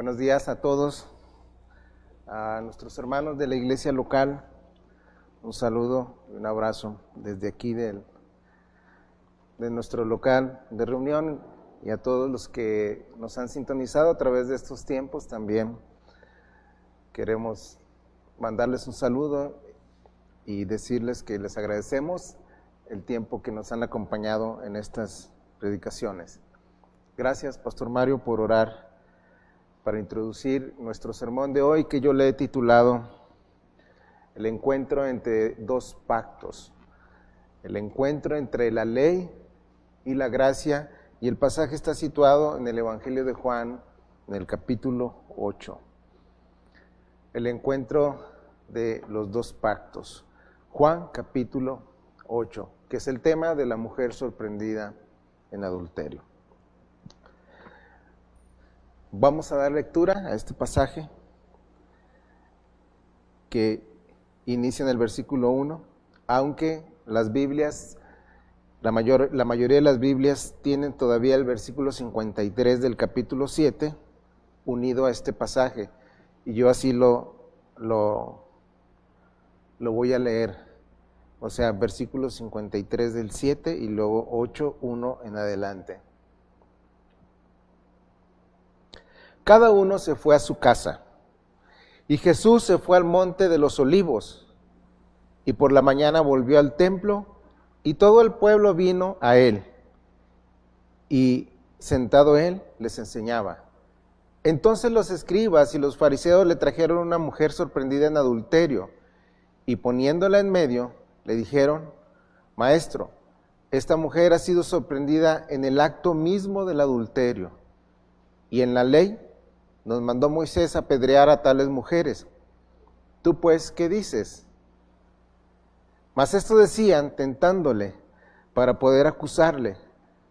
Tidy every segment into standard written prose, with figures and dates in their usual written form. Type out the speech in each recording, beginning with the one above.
Buenos días a todos, a nuestros hermanos de la iglesia local. Un saludo y un abrazo desde aquí de nuestro local de reunión, y a todos los que nos han sintonizado a través de estos tiempos también. Queremos mandarles un saludo y decirles que les agradecemos el tiempo que nos han acompañado en estas predicaciones. Gracias, Pastor Mario, por orar para introducir nuestro sermón de hoy, que yo le he titulado El encuentro entre dos pactos. El encuentro entre la ley y la gracia, y el pasaje está situado en el Evangelio de Juan, en el capítulo 8. El encuentro de los dos pactos. Juan, capítulo 8, que es el tema de la mujer sorprendida en adulterio. Vamos a dar lectura a este pasaje que inicia en el versículo 1, aunque las Biblias, la mayoría de las Biblias tienen todavía el versículo 53 del capítulo 7 unido a este pasaje, y yo así lo voy a leer, o sea, versículo 53 del 7 y luego 8, 1 en adelante. Cada uno se fue a su casa, y Jesús se fue al monte de los Olivos, y por la mañana volvió al templo, y todo el pueblo vino a él, y sentado él les enseñaba. Entonces los escribas y los fariseos le trajeron una mujer sorprendida en adulterio, y poniéndola en medio, le dijeron: Maestro, esta mujer ha sido sorprendida en el acto mismo del adulterio, y en la ley nos mandó Moisés apedrear a tales mujeres. ¿Tú pues qué dices? Mas esto decían, tentándole, para poder acusarle.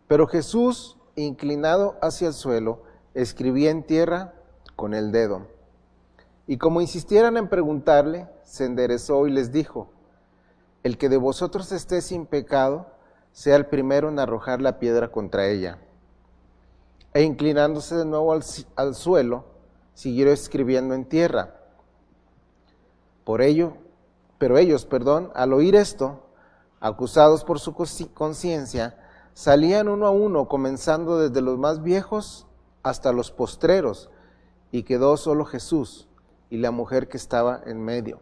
Pero Jesús, inclinado hacia el suelo, escribía en tierra con el dedo. Y como insistieran en preguntarle, se enderezó y les dijo: El que de vosotros esté sin pecado, sea el primero en arrojar la piedra contra ella. E inclinándose de nuevo al suelo, siguió escribiendo en tierra. Pero ellos, al oír esto, acusados por su conciencia, salían uno a uno, comenzando desde los más viejos hasta los postreros, y quedó solo Jesús y la mujer que estaba en medio.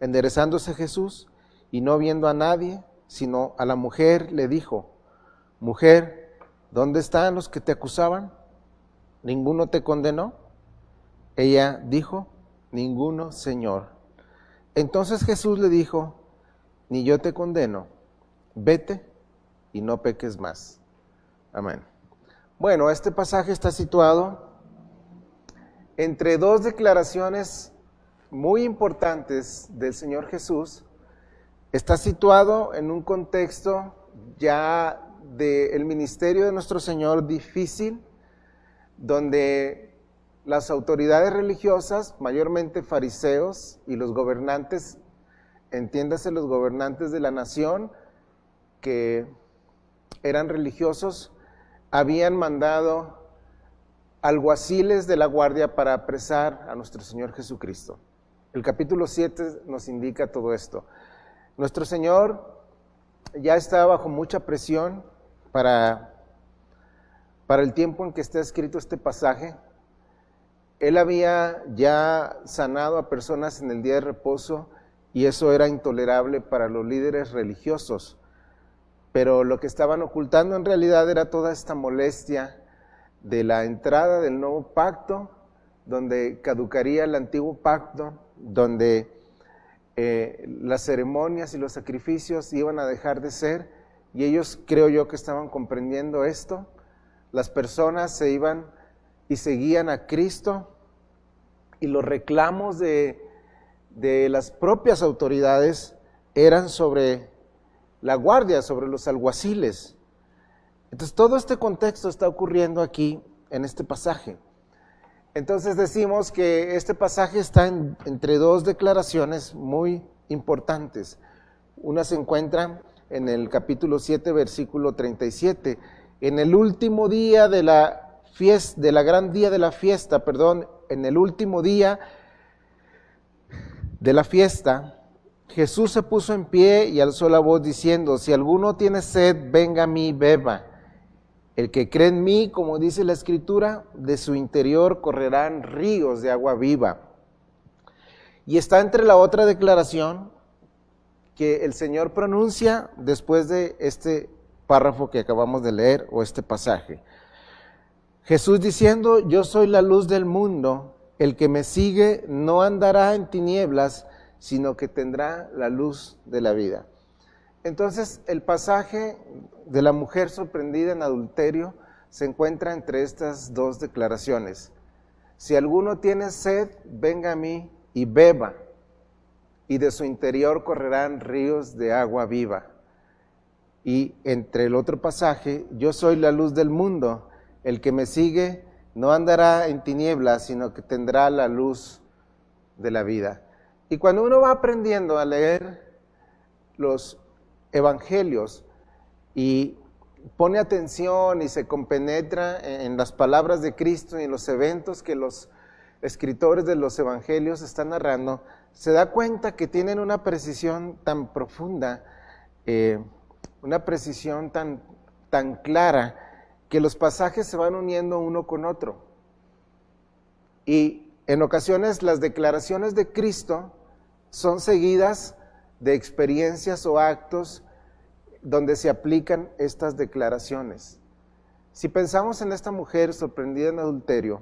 Enderezándose Jesús, y no viendo a nadie, sino a la mujer, le dijo: Mujer, ¿dónde están los que te acusaban? ¿Ninguno te condenó? Ella dijo: Ninguno, Señor. Entonces Jesús le dijo: Ni yo te condeno, vete y no peques más. Amén. Bueno, este pasaje está situado entre dos declaraciones muy importantes del Señor Jesús. Está situado en un contexto ya del ministerio de nuestro Señor difícil, donde las autoridades religiosas, mayormente fariseos, y los gobernantes, entiéndase los gobernantes de la nación, que eran religiosos, habían mandado alguaciles de la guardia para apresar a nuestro Señor Jesucristo. El capítulo 7 nos indica todo esto. Nuestro Señor ya está bajo mucha presión para el tiempo en que está escrito este pasaje. Él había ya sanado a personas en el día de reposo, y eso era intolerable para los líderes religiosos. Pero lo que estaban ocultando en realidad era toda esta molestia de la entrada del nuevo pacto, donde caducaría el antiguo pacto, donde las ceremonias y los sacrificios iban a dejar de ser, y ellos, creo yo, que estaban comprendiendo esto. Las personas se iban y seguían a Cristo, y los reclamos de las propias autoridades eran sobre la guardia, sobre los alguaciles. Entonces todo este contexto está ocurriendo aquí en este pasaje. Entonces decimos que este pasaje está entre dos declaraciones muy importantes. Una se encuentra en el capítulo 7, versículo 37. En el último día de la gran día de la fiesta, en el último día de la fiesta, Jesús se puso en pie y alzó la voz diciendo: si alguno tiene sed, venga a mí, beba. El que cree en mí, como dice la Escritura, de su interior correrán ríos de agua viva. Y está entre la otra declaración que el Señor pronuncia después de este párrafo que acabamos de leer o este pasaje. Jesús diciendo: yo soy la luz del mundo, el que me sigue no andará en tinieblas, sino que tendrá la luz de la vida. Entonces, el pasaje de la mujer sorprendida en adulterio se encuentra entre estas dos declaraciones. Si alguno tiene sed, venga a mí y beba, y de su interior correrán ríos de agua viva. Y entre el otro pasaje, yo soy la luz del mundo, el que me sigue no andará en tinieblas, sino que tendrá la luz de la vida. Y cuando uno va aprendiendo a leer los evangelios y pone atención y se compenetra en las palabras de Cristo y en los eventos que los escritores de los evangelios están narrando, se da cuenta que tienen una precisión tan profunda, una precisión tan clara, que los pasajes se van uniendo uno con otro. Y en ocasiones las declaraciones de Cristo son seguidas de experiencias o actos donde se aplican estas declaraciones. Si pensamos en esta mujer sorprendida en adulterio,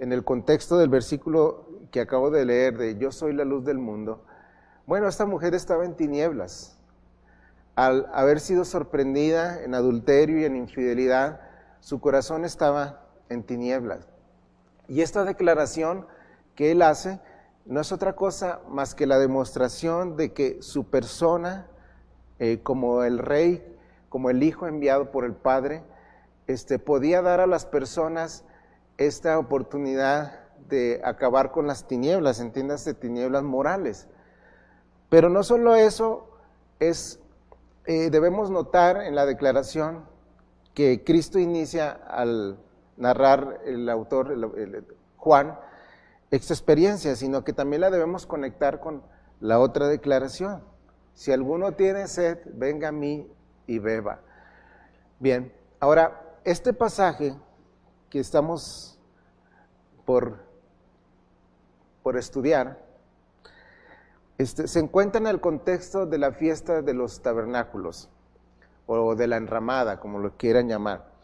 en el contexto del versículo que acabo de leer de yo soy la luz del mundo, bueno, esta mujer estaba en tinieblas. Al haber sido sorprendida en adulterio y en infidelidad, su corazón estaba en tinieblas. Y esta declaración que él hace no es otra cosa más que la demostración de que su persona, como el rey, como el hijo enviado por el Padre, podía dar a las personas esta oportunidad de acabar con las tinieblas, entiéndase, tinieblas morales. Pero no solo eso, debemos notar en la declaración que Cristo inicia al narrar el autor, Juan, esta experiencia, sino que también la debemos conectar con la otra declaración. Si alguno tiene sed, venga a mí y beba. Bien, ahora, este pasaje que estamos por estudiar, se encuentra en el contexto de la fiesta de los tabernáculos, o de la enramada, como lo quieran llamar.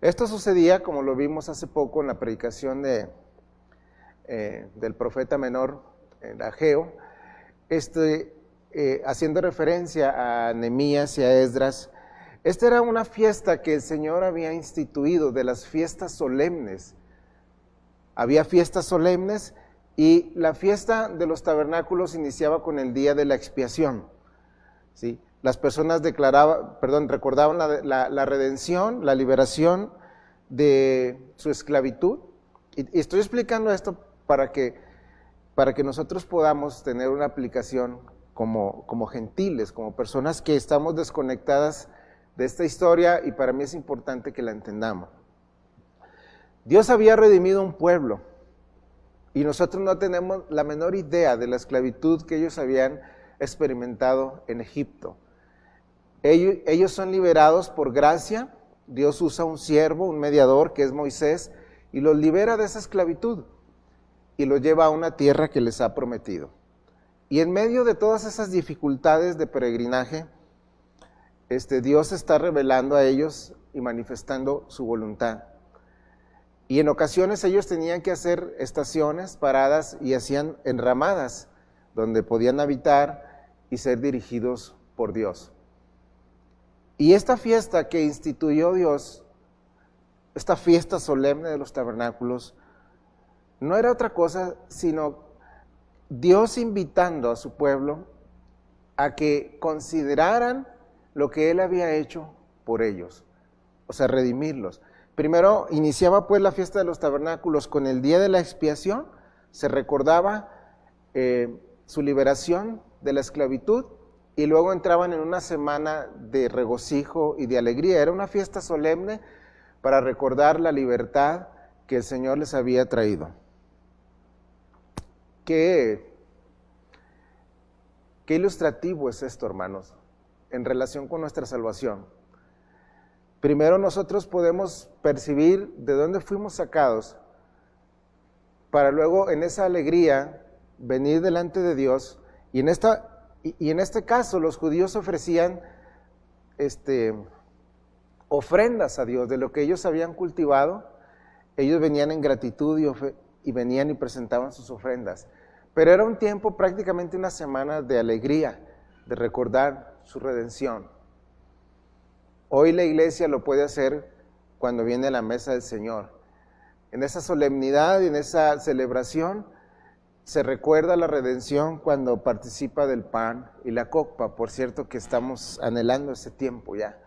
Esto sucedía, como lo vimos hace poco en la predicación del profeta menor, Ageo, haciendo referencia a Nehemías y a Esdras. Esta era una fiesta que el Señor había instituido, de las fiestas solemnes. Había fiestas solemnes y la fiesta de los tabernáculos iniciaba con el día de la expiación, ¿sí? Las personas recordaban la redención, la liberación de su esclavitud. Y estoy explicando esto para que nosotros podamos tener una aplicación como gentiles, como personas que estamos desconectadas de esta historia, y para mí es importante que la entendamos. Dios había redimido un pueblo y nosotros no tenemos la menor idea de la esclavitud que ellos habían experimentado en Egipto. Ellos son liberados por gracia. Dios usa un siervo, un mediador, que es Moisés, y los libera de esa esclavitud y los lleva a una tierra que les ha prometido. Y en medio de todas esas dificultades de peregrinaje, Dios está revelando a ellos y manifestando su voluntad. Y en ocasiones ellos tenían que hacer estaciones, paradas, y hacían enramadas, donde podían habitar y ser dirigidos por Dios. Y esta fiesta que instituyó Dios, esta fiesta solemne de los tabernáculos, no era otra cosa sino Dios invitando a su pueblo a que consideraran lo que Él había hecho por ellos, o sea, redimirlos. Primero iniciaba pues la fiesta de los tabernáculos con el día de la expiación, se recordaba su liberación de la esclavitud, y luego entraban en una semana de regocijo y de alegría. Era una fiesta solemne para recordar la libertad que el Señor les había traído. Qué ilustrativo es esto, hermanos, en relación con nuestra salvación. Primero nosotros podemos percibir de dónde fuimos sacados, para luego en esa alegría venir delante de Dios, y en este caso los judíos ofrecían ofrendas a Dios de lo que ellos habían cultivado. Ellos venían en gratitud y venían y presentaban sus ofrendas. Pero era un tiempo, prácticamente una semana de alegría, de recordar su redención. Hoy la iglesia lo puede hacer cuando viene a la mesa del Señor. En esa solemnidad y en esa celebración se recuerda la redención cuando participa del pan y la copa. Por cierto que estamos anhelando ese tiempo ya.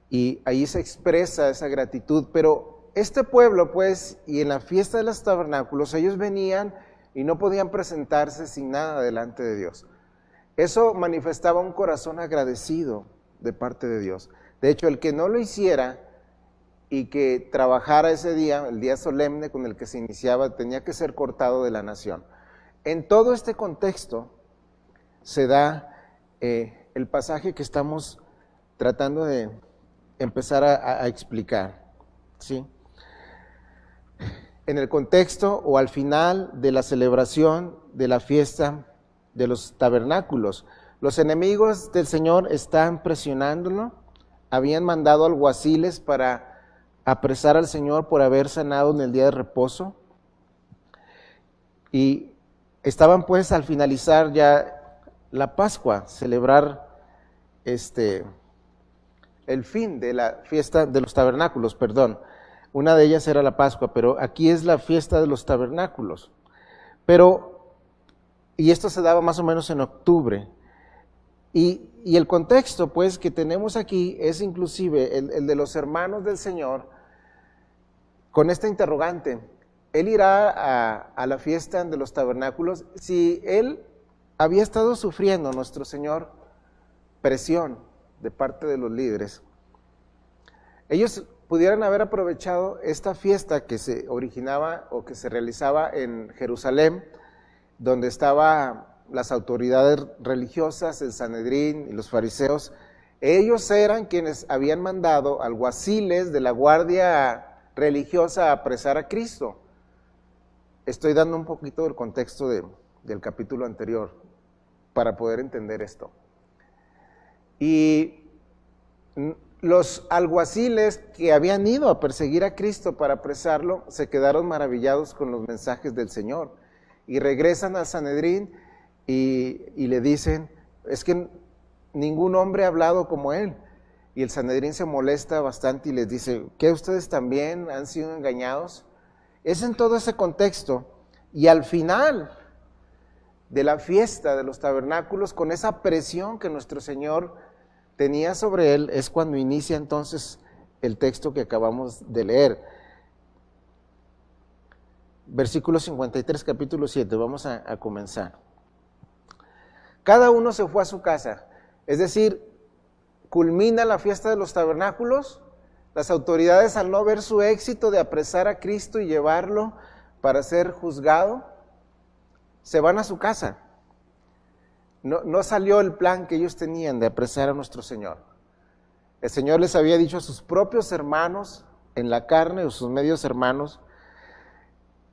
Y ahí se expresa esa gratitud. Pero este pueblo, pues, y en la fiesta de los tabernáculos, ellos venían y no podían presentarse sin nada delante de Dios. Eso manifestaba un corazón agradecido de parte de Dios. De hecho, el que no lo hiciera y que trabajara ese día, el día solemne con el que se iniciaba, tenía que ser cortado de la nación. En todo este contexto se da el pasaje que estamos tratando de empezar a explicar, ¿sí? En el contexto o al final de la celebración de la fiesta de los tabernáculos, los enemigos del Señor están presionándolo. Habían mandado alguaciles para apresar al Señor por haber sanado en el día de reposo. Y estaban pues al finalizar ya la Pascua, celebrar el fin de la fiesta de los tabernáculos, perdón. Una de ellas era la Pascua, pero aquí es la fiesta de los tabernáculos. Y esto se daba más o menos en octubre. Y el contexto, pues, que tenemos aquí es inclusive el de los hermanos del Señor, con esta interrogante: ¿él irá a la fiesta de los tabernáculos? Si él había estado sufriendo, nuestro Señor, presión de parte de los líderes, ellos pudieran haber aprovechado esta fiesta que se originaba o que se realizaba en Jerusalén, donde estaban las autoridades religiosas, el Sanedrín y los fariseos. Ellos eran quienes habían mandado alguaciles de la guardia religiosa a apresar a Cristo. Estoy dando un poquito del contexto del capítulo anterior para poder entender esto. Y los alguaciles que habían ido a perseguir a Cristo para apresarlo se quedaron maravillados con los mensajes del Señor y regresan al Sanedrín y le dicen: es que ningún hombre ha hablado como él. Y el Sanedrín se molesta bastante y les dice: ¿qué, ustedes también han sido engañados? Es en todo ese contexto. Y al final de la fiesta de los tabernáculos, con esa presión que nuestro Señor tenía sobre él, es cuando inicia entonces el texto que acabamos de leer. Versículo 53, capítulo 7, vamos a comenzar. Cada uno se fue a su casa, es decir, culmina la fiesta de los tabernáculos. Las autoridades, al no ver su éxito de apresar a Cristo y llevarlo para ser juzgado, se van a su casa. No salió el plan que ellos tenían de apresar a nuestro Señor. El Señor les había dicho a sus propios hermanos en la carne, o sus medios hermanos: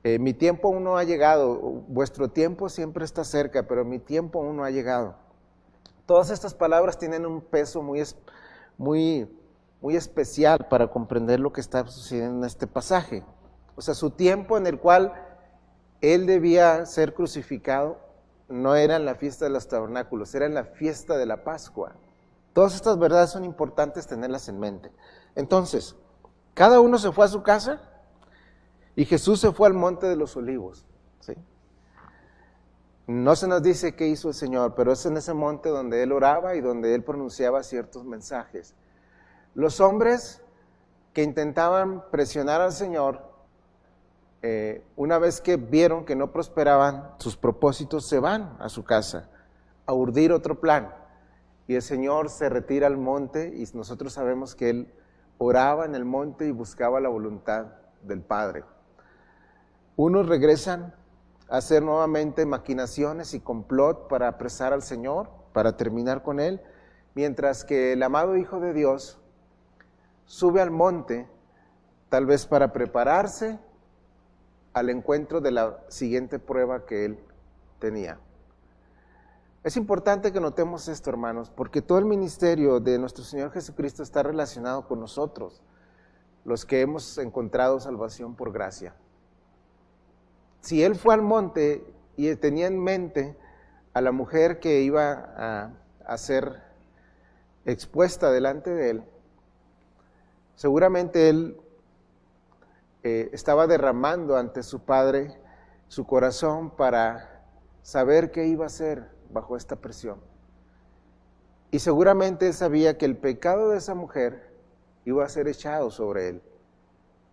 mi tiempo aún no ha llegado, vuestro tiempo siempre está cerca, pero mi tiempo aún no ha llegado. Todas estas palabras tienen un peso muy especial para comprender lo que está sucediendo en este pasaje. O sea, su tiempo en el cual Él debía ser crucificado no era en la fiesta de los tabernáculos, era en la fiesta de la Pascua. Todas estas verdades son importantes tenerlas en mente. Entonces, cada uno se fue a su casa y Jesús se fue al monte de los olivos, ¿sí? No se nos dice qué hizo el Señor, pero es en ese monte donde Él oraba y donde Él pronunciaba ciertos mensajes. Los hombres que intentaban presionar al Señor, una vez que vieron que no prosperaban sus propósitos, se van a su casa a urdir otro plan. Y el Señor se retira al monte y nosotros sabemos que Él oraba en el monte y buscaba la voluntad del Padre. Unos regresan a hacer nuevamente maquinaciones y complot para apresar al Señor, para terminar con Él, mientras que el amado Hijo de Dios sube al monte, tal vez para prepararse al encuentro de la siguiente prueba que Él tenía. Es importante que notemos esto, hermanos, porque todo el ministerio de nuestro Señor Jesucristo está relacionado con nosotros, los que hemos encontrado salvación por gracia. Si Él fue al monte y tenía en mente a la mujer que iba a ser expuesta delante de Él, seguramente Él estaba derramando ante su Padre su corazón para saber qué iba a hacer bajo esta presión. Y seguramente Él sabía que el pecado de esa mujer iba a ser echado sobre Él.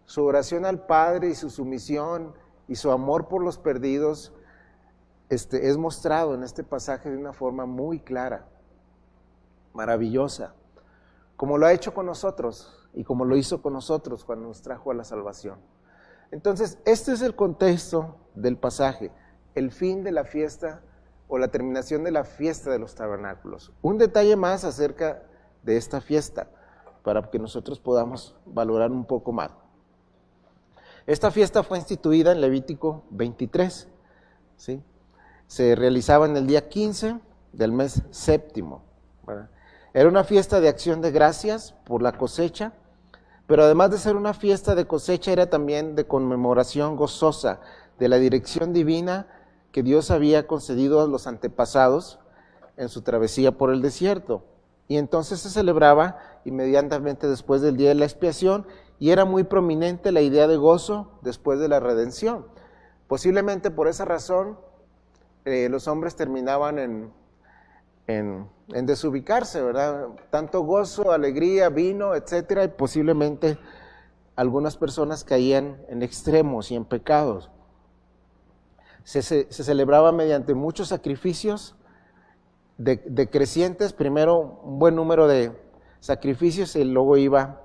Su oración al Padre y su sumisión y su amor por los perdidos es mostrado en este pasaje de una forma muy clara, maravillosa, como lo ha hecho con nosotros y como lo hizo con nosotros cuando nos trajo a la salvación. Entonces, este es el contexto del pasaje, el fin de la fiesta o la terminación de la fiesta de los tabernáculos. Un detalle más acerca de esta fiesta, para que nosotros podamos valorar un poco más. Esta fiesta fue instituida en Levítico 23, ¿sí? Se realizaba en el día 15 del mes séptimo, ¿verdad? Era una fiesta de acción de gracias por la cosecha, pero además de ser una fiesta de cosecha, era también de conmemoración gozosa de la dirección divina que Dios había concedido a los antepasados en su travesía por el desierto. Y entonces se celebraba inmediatamente después del día de la expiación, y era muy prominente la idea de gozo después de la redención. Posiblemente por esa razón los hombres terminaban en desubicarse, ¿verdad? Tanto gozo, alegría, vino, etcétera, y posiblemente algunas personas caían en extremos y en pecados. Se celebraba mediante muchos sacrificios decrecientes, primero un buen número de sacrificios y luego iba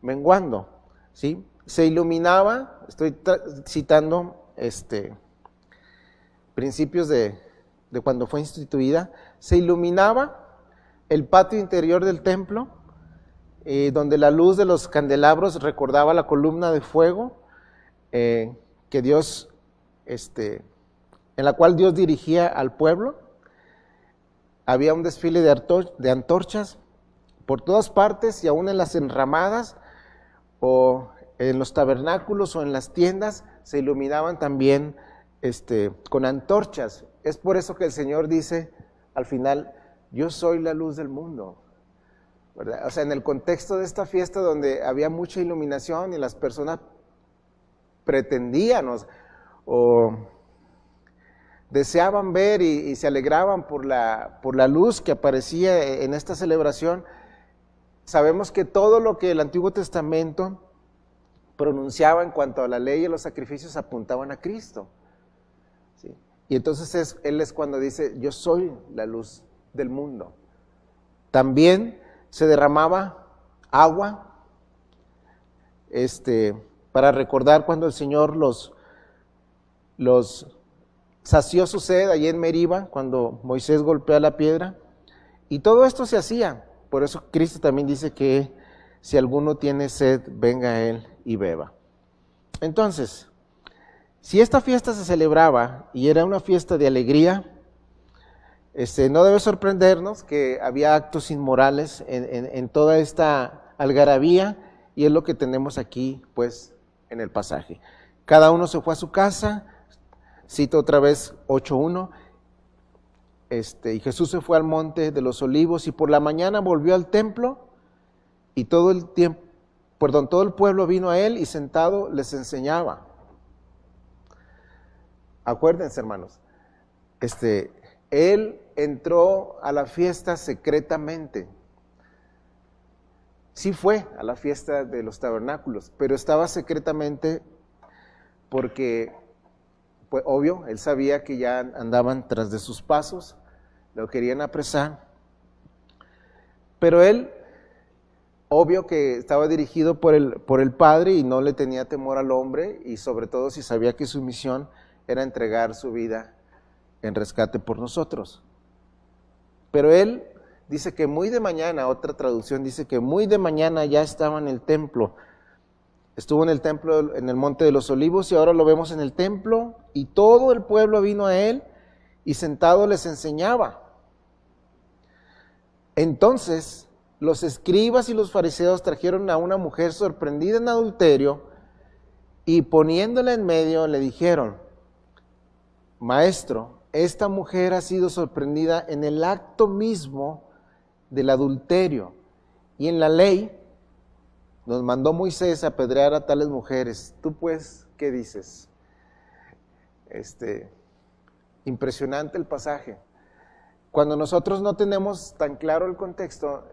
menguando, ¿sí? Se iluminaba, estoy citando principios de cuando fue instituida, se iluminaba el patio interior del templo, donde la luz de los candelabros recordaba la columna de fuego que Dios en la cual Dios dirigía al pueblo. Había un desfile de antorchas por todas partes, y aún en las enramadas o en los tabernáculos o en las tiendas se iluminaban también con antorchas. Es por eso que el Señor dice al final: yo soy la luz del mundo, ¿verdad? O sea, en el contexto de esta fiesta donde había mucha iluminación y las personas pretendían o deseaban ver y se alegraban por la luz que aparecía en esta celebración, sabemos que todo lo que el Antiguo Testamento pronunciaba en cuanto a la ley y los sacrificios apuntaban a Cristo, ¿sí? Y entonces Él es cuando dice: yo soy la luz del mundo. También se derramaba agua para recordar cuando el Señor los sació su sed allí en Meriba, cuando Moisés golpea la piedra, y todo esto se hacía. Por eso Cristo también dice que si alguno tiene sed, venga a Él y beba. Entonces, si esta fiesta se celebraba y era una fiesta de alegría, no debe sorprendernos que había actos inmorales en toda esta algarabía, y es lo que tenemos aquí, pues, en el pasaje. Cada uno se fue a su casa. Cito otra vez 8:1, y Jesús se fue al monte de los olivos, y por la mañana volvió al templo, y todo el pueblo vino a él, y sentado les enseñaba. Acuérdense, hermanos, él entró a la fiesta secretamente. Sí fue a la fiesta de los tabernáculos, pero estaba secretamente porque, pues obvio, él sabía que ya andaban tras de sus pasos, lo querían apresar, pero él obvio que estaba dirigido por el Padre y no le tenía temor al hombre, y sobre todo si sabía que su misión era entregar su vida en rescate por nosotros. Pero él dice que muy de mañana, otra traducción dice que muy de mañana ya estaba en el templo. Estuvo en el templo, en el Monte de los Olivos, y ahora lo vemos en el templo, y todo el pueblo vino a él, y sentado les enseñaba. Entonces los escribas y los fariseos trajeron a una mujer sorprendida en adulterio, y poniéndola en medio le dijeron: Maestro, esta mujer ha sido sorprendida en el acto mismo del adulterio, y en la ley nos mandó Moisés a apedrear a tales mujeres. Tú pues, ¿qué dices? Impresionante el pasaje. Cuando nosotros no tenemos tan claro el contexto,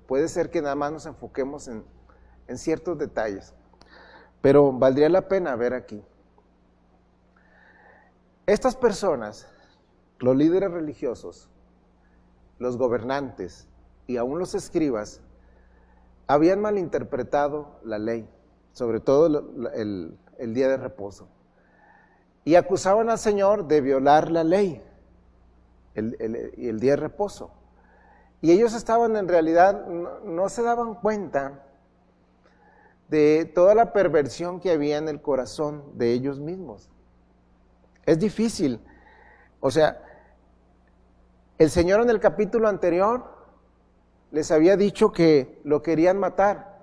puede ser que nada más nos enfoquemos en ciertos detalles, pero valdría la pena ver aquí. Estas personas, los líderes religiosos, los gobernantes y aún los escribas, habían malinterpretado la ley, sobre todo el día de reposo, y acusaban al Señor de violar la ley, el día de reposo. Y ellos estaban en realidad, no se daban cuenta de toda la perversión que había en el corazón de ellos mismos. Es difícil, o sea, el Señor en el capítulo anterior les había dicho que lo querían matar.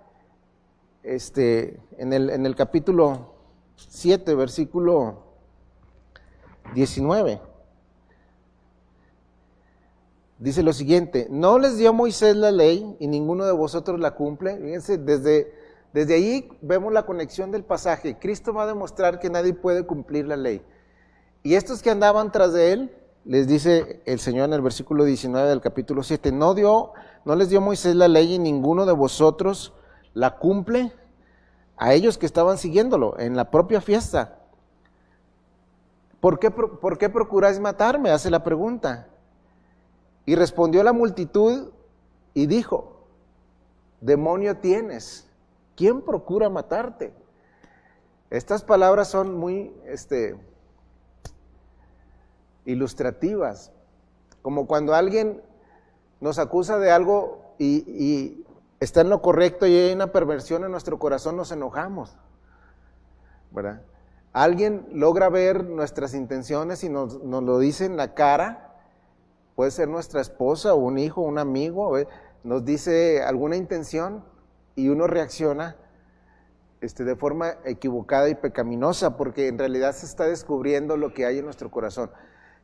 En el capítulo 7, versículo 19. Dice lo siguiente: ¿no les dio Moisés la ley y ninguno de vosotros la cumple? Fíjense, desde ahí vemos la conexión del pasaje. Cristo va a demostrar que nadie puede cumplir la ley. Y estos que andaban tras de él, les dice el Señor en el versículo 19 del capítulo 7, ¿no les dio Moisés la ley y ninguno de vosotros la cumple? A ellos que estaban siguiéndolo en la propia fiesta. ¿Por qué procuráis matarme?, hace la pregunta. Y respondió la multitud y dijo: demonio tienes, ¿quién procura matarte? Estas palabras son muy ilustrativas, como cuando alguien nos acusa de algo y está en lo correcto y hay una perversión en nuestro corazón, nos enojamos, ¿verdad? Alguien logra ver nuestras intenciones y nos lo dice en la cara, puede ser nuestra esposa o un hijo, un amigo, nos dice alguna intención y uno reacciona de forma equivocada y pecaminosa, porque en realidad se está descubriendo lo que hay en nuestro corazón.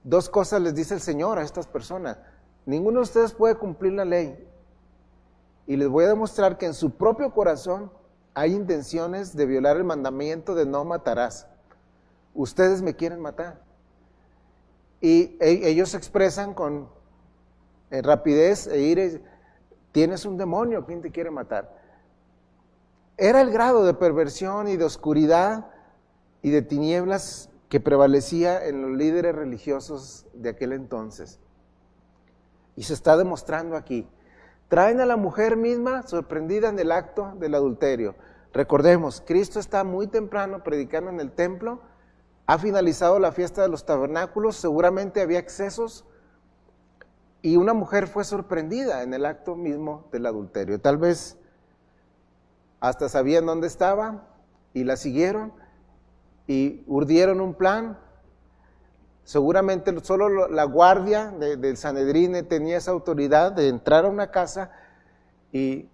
Dos cosas les dice el Señor a estas personas: ninguno de ustedes puede cumplir la ley, y les voy a demostrar que en su propio corazón hay intenciones de violar el mandamiento de no matarás. Ustedes me quieren matar. Y ellos se expresan con rapidez e ira: tienes un demonio, ¿quién te quiere matar? Era el grado de perversión y de oscuridad y de tinieblas que prevalecía en los líderes religiosos de aquel entonces. Y se está demostrando aquí. Traen a la mujer misma sorprendida en el acto del adulterio. Recordemos, Cristo está muy temprano predicando en el templo, ha finalizado la fiesta de los tabernáculos, seguramente había excesos, y una mujer fue sorprendida en el acto mismo del adulterio. Tal vez hasta sabían dónde estaba y la siguieron y urdieron un plan. Seguramente solo la guardia del Sanedrín tenía esa autoridad de entrar a una casa y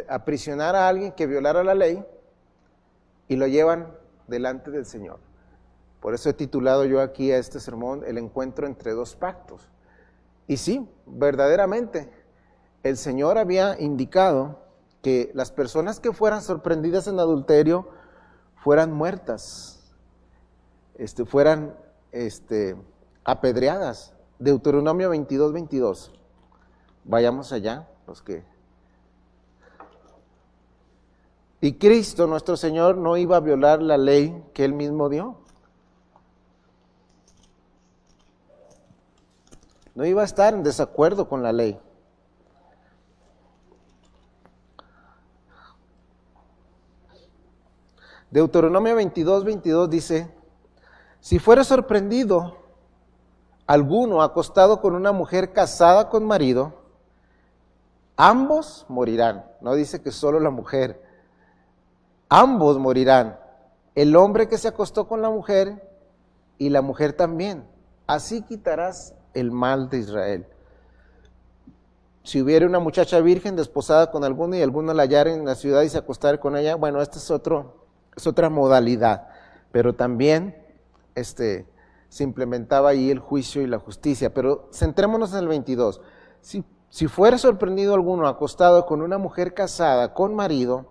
aprisionar a alguien que violara la ley, y lo llevan delante del Señor. Por eso he titulado yo aquí a este sermón: el encuentro entre dos pactos. Y sí, verdaderamente, el Señor había indicado que las personas que fueran sorprendidas en adulterio fueran muertas, fueran apedreadas. Deuteronomio 22:22. Vayamos allá, los que... Y Cristo, nuestro Señor, no iba a violar la ley que Él mismo dio. No iba a estar en desacuerdo con la ley. Deuteronomio 22:22 dice, si fuere sorprendido alguno acostado con una mujer casada con marido, ambos morirán. No dice que solo la mujer, ambos morirán. El hombre que se acostó con la mujer y la mujer también. Así quitarás el mal de Israel. Si hubiera una muchacha virgen desposada con alguno y alguno la hallara en la ciudad y se acostara con ella, bueno, esta es otra modalidad, pero también se implementaba ahí el juicio y la justicia. Pero centrémonos en el 22. Si fuera sorprendido alguno acostado con una mujer casada con marido,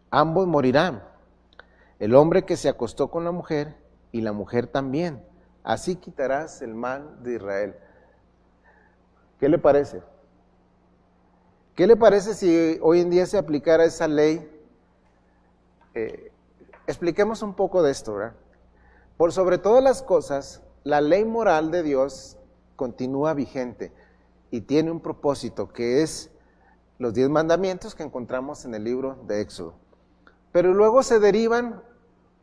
ambos morirán. El hombre que se acostó con la mujer y la mujer también. Así quitarás el mal de Israel. ¿Qué le parece? ¿Qué le parece si hoy en día se aplicara esa ley? Expliquemos un poco de esto, ¿verdad? Por sobre todas las cosas, la ley moral de Dios continúa vigente y tiene un propósito, que es los 10 mandamientos que encontramos en el libro de Éxodo. Pero luego se derivan,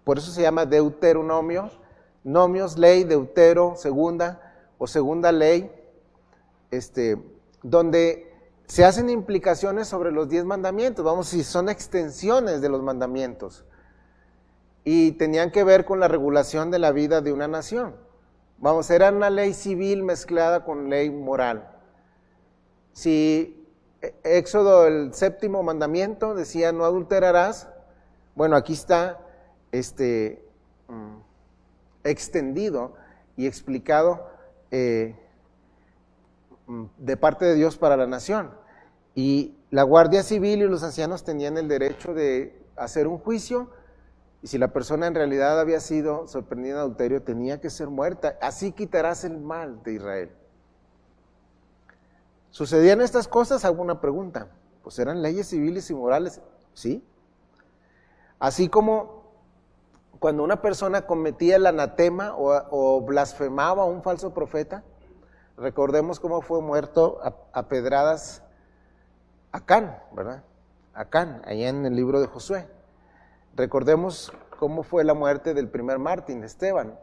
por eso se llama Deuteronomio, nomios, ley, deutero, segunda o segunda ley, donde se hacen implicaciones sobre los 10 mandamientos, vamos, si son extensiones de los mandamientos, y tenían que ver con la regulación de la vida de una nación. Vamos, era una ley civil mezclada con ley moral. Si Éxodo, el 7º mandamiento, decía no adulterarás, bueno, aquí está extendido y explicado de parte de Dios para la nación. Y la Guardia Civil y los ancianos tenían el derecho de hacer un juicio, y si la persona en realidad había sido sorprendida en adulterio, tenía que ser muerta. Así quitarás el mal de Israel. ¿Sucedían estas cosas? Hago una pregunta. Pues eran leyes civiles y morales, ¿sí? Así como cuando una persona cometía el anatema o blasfemaba a un falso profeta, recordemos cómo fue muerto a pedradas Acán, ¿verdad? Acán, allá en el libro de Josué. Recordemos cómo fue la muerte del primer mártir, Esteban.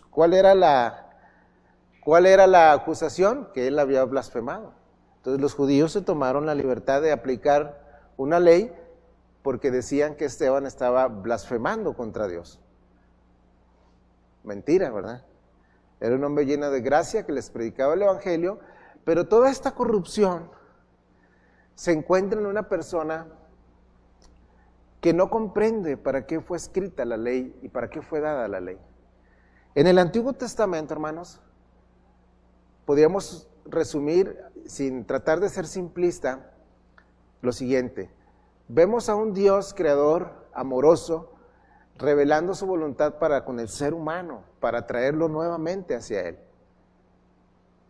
¿Cuál era la acusación? Que él había blasfemado. Entonces los judíos se tomaron la libertad de aplicar una ley porque decían que Esteban estaba blasfemando contra Dios. Mentira, ¿verdad? Era un hombre lleno de gracia que les predicaba el evangelio, pero toda esta corrupción se encuentra en una persona que no comprende para qué fue escrita la ley y para qué fue dada la ley. En el Antiguo Testamento, hermanos, podríamos resumir, sin tratar de ser simplista, lo siguiente. Vemos a un Dios creador, amoroso, revelando su voluntad para con el ser humano, para traerlo nuevamente hacia Él.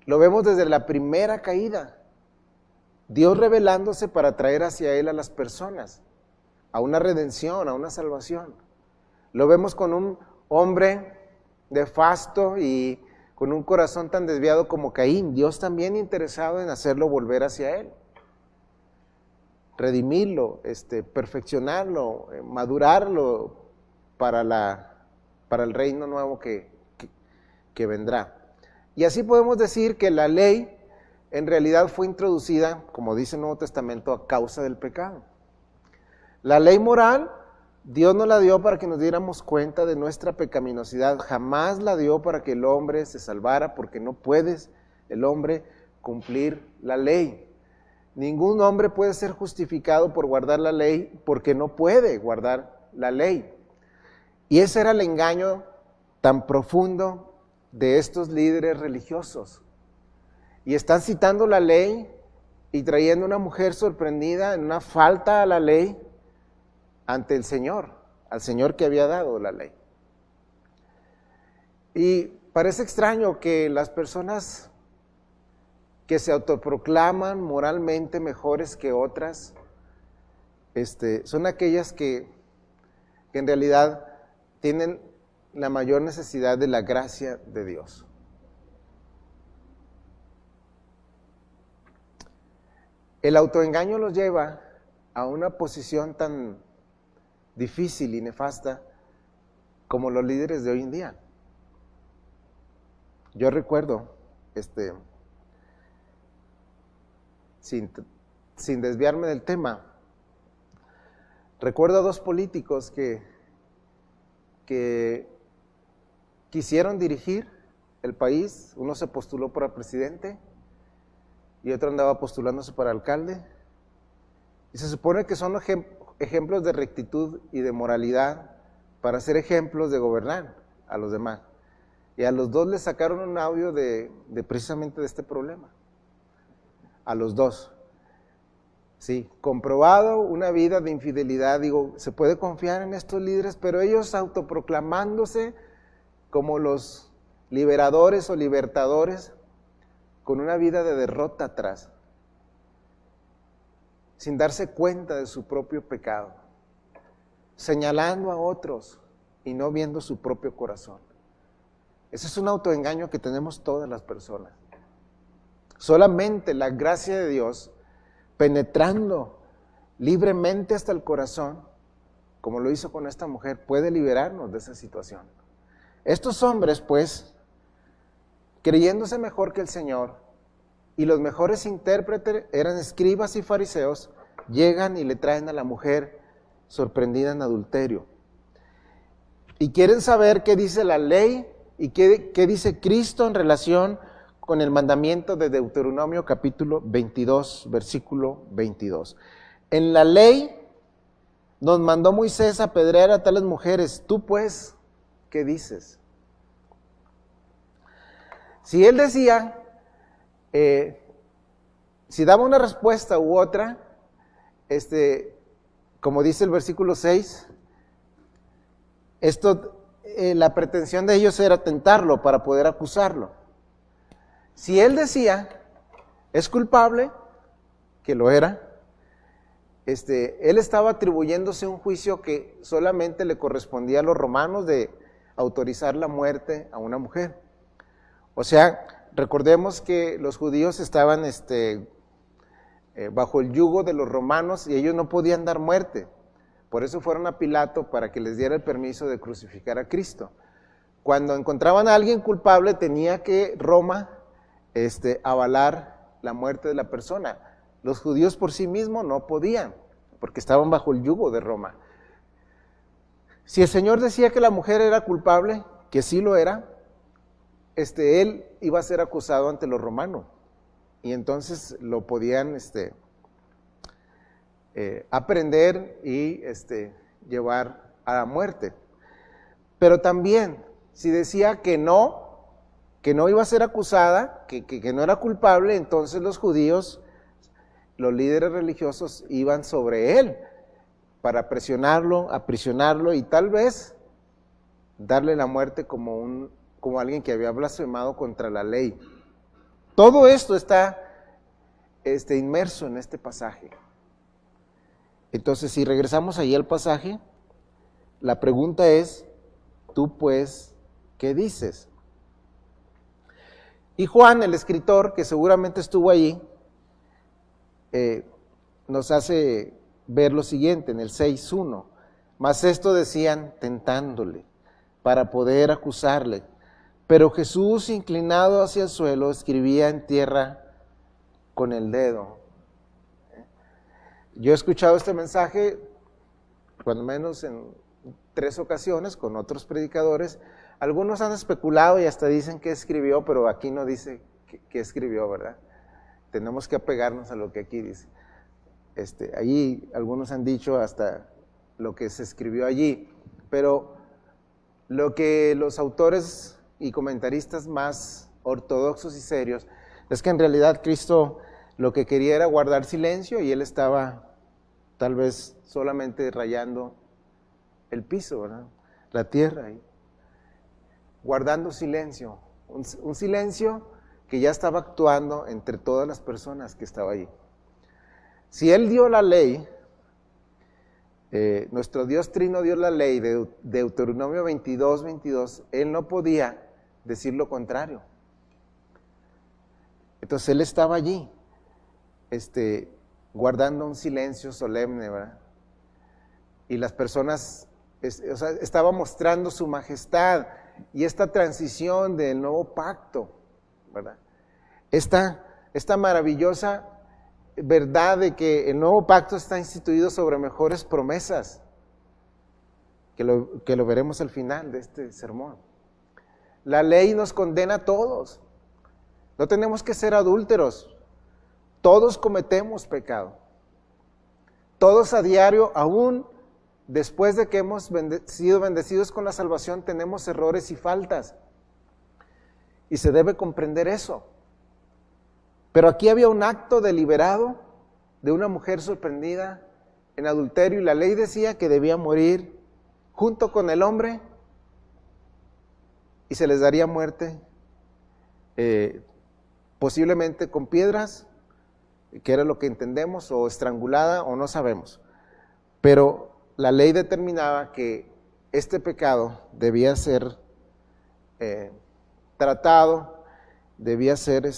Lo vemos desde la primera caída. Dios revelándose para traer hacia Él a las personas, a una redención, a una salvación. Lo vemos con un hombre nefasto y con un corazón tan desviado como Caín. Dios también interesado en hacerlo volver hacia Él. Redimirlo, perfeccionarlo, madurarlo para el reino nuevo que vendrá. Y así podemos decir que la ley en realidad fue introducida, como dice el Nuevo Testamento, a causa del pecado. La ley moral, Dios no la dio para que nos diéramos cuenta de nuestra pecaminosidad, jamás la dio para que el hombre se salvara, porque no puede el hombre cumplir la ley. Ningún hombre puede ser justificado por guardar la ley, porque no puede guardar la ley. Y ese era el engaño tan profundo de estos líderes religiosos. Y están citando la ley y trayendo a una mujer sorprendida en una falta a la ley ante el Señor, al Señor que había dado la ley. Y parece extraño que las personas que se autoproclaman moralmente mejores que otras, son aquellas que en realidad tienen la mayor necesidad de la gracia de Dios. El autoengaño los lleva a una posición tan difícil y nefasta como los líderes de hoy en día. Yo recuerdo, sin desviarme del tema, recuerdo a dos políticos que quisieron dirigir el país. Uno se postuló para presidente y otro andaba postulándose para alcalde. Y se supone que son ejemplos de rectitud y de moralidad para ser ejemplos de gobernar a los demás. Y a los dos les sacaron un audio de precisamente de este problema. A los dos. Sí, comprobado una vida de infidelidad. Digo, se puede confiar en estos líderes, pero ellos autoproclamándose como los liberadores o libertadores, con una vida de derrota atrás, sin darse cuenta de su propio pecado, señalando a otros y no viendo su propio corazón. Ese es un autoengaño que tenemos todas las personas. Solamente la gracia de Dios, penetrando libremente hasta el corazón, como lo hizo con esta mujer, puede liberarnos de esa situación. Estos hombres, pues, creyéndose mejor que el Señor, y los mejores intérpretes eran escribas y fariseos, llegan y le traen a la mujer sorprendida en adulterio. Y quieren saber qué dice la ley y qué dice Cristo en relación con el mandamiento de Deuteronomio capítulo 22, versículo 22. En la ley nos mandó Moisés a apedrear a tales mujeres. Tú pues, ¿qué dices? Si él decía, si daba una respuesta u otra, como dice el versículo 6, la pretensión de ellos era tentarlo para poder acusarlo. Si él decía, es culpable, que lo era, él estaba atribuyéndose un juicio que solamente le correspondía a los romanos de autorizar la muerte a una mujer. O sea, recordemos que los judíos estaban bajo el yugo de los romanos y ellos no podían dar muerte. Por eso fueron a Pilato para que les diera el permiso de crucificar a Cristo. Cuando encontraban a alguien culpable, tenía que Roma avalar la muerte de la persona. Los judíos por sí mismos no podían, porque estaban bajo el yugo de Roma. Si el Señor decía que la mujer era culpable, que sí lo era, él iba a ser acusado ante los romanos, y entonces lo podían aprender y llevar a la muerte. Pero también, si decía que no iba a ser acusada, que no era culpable, entonces los judíos, los líderes religiosos, iban sobre él para presionarlo, aprisionarlo y tal vez darle la muerte como alguien que había blasfemado contra la ley. Todo esto está inmerso en este pasaje. Entonces, si regresamos ahí al pasaje, la pregunta es, tú pues, ¿qué dices? Y Juan, el escritor, que seguramente estuvo allí, nos hace ver lo siguiente en el 6:1. Mas esto decían tentándole, para poder acusarle. Pero Jesús, inclinado hacia el suelo, escribía en tierra con el dedo. Yo he escuchado este mensaje, cuando menos en 3 ocasiones, con otros predicadores. Algunos han especulado y hasta dicen que escribió, pero aquí no dice que escribió, ¿verdad? Tenemos que apegarnos a lo que aquí dice. Allí algunos han dicho hasta lo que se escribió allí, pero lo que los autores y comentaristas más ortodoxos y serios es que en realidad Cristo lo que quería era guardar silencio y él estaba tal vez solamente rayando el piso, ¿verdad? La tierra ahí, guardando silencio, un silencio que ya estaba actuando entre todas las personas que estaban allí. Si él dio la ley, nuestro Dios Trino dio la ley de Deuteronomio 22, él no podía decir lo contrario. Entonces él estaba allí, guardando un silencio solemne, ¿verdad? Y las personas O sea, estaba mostrando su majestad y esta transición del nuevo pacto, ¿verdad? Esta maravillosa verdad de que el nuevo pacto está instituido sobre mejores promesas, que lo veremos al final de este sermón. La ley nos condena a todos. No tenemos que ser adúlteros. Todos cometemos pecado. Todos a diario, aún después de que hemos sido bendecidos con la salvación, tenemos errores y faltas. Y se debe comprender eso. Pero aquí había un acto deliberado de una mujer sorprendida en adulterio y la ley decía que debía morir junto con el hombre y se les daría muerte, posiblemente con piedras, que era lo que entendemos, o estrangulada, o no sabemos. Pero la ley determinaba que este pecado debía ser tratado, debía ser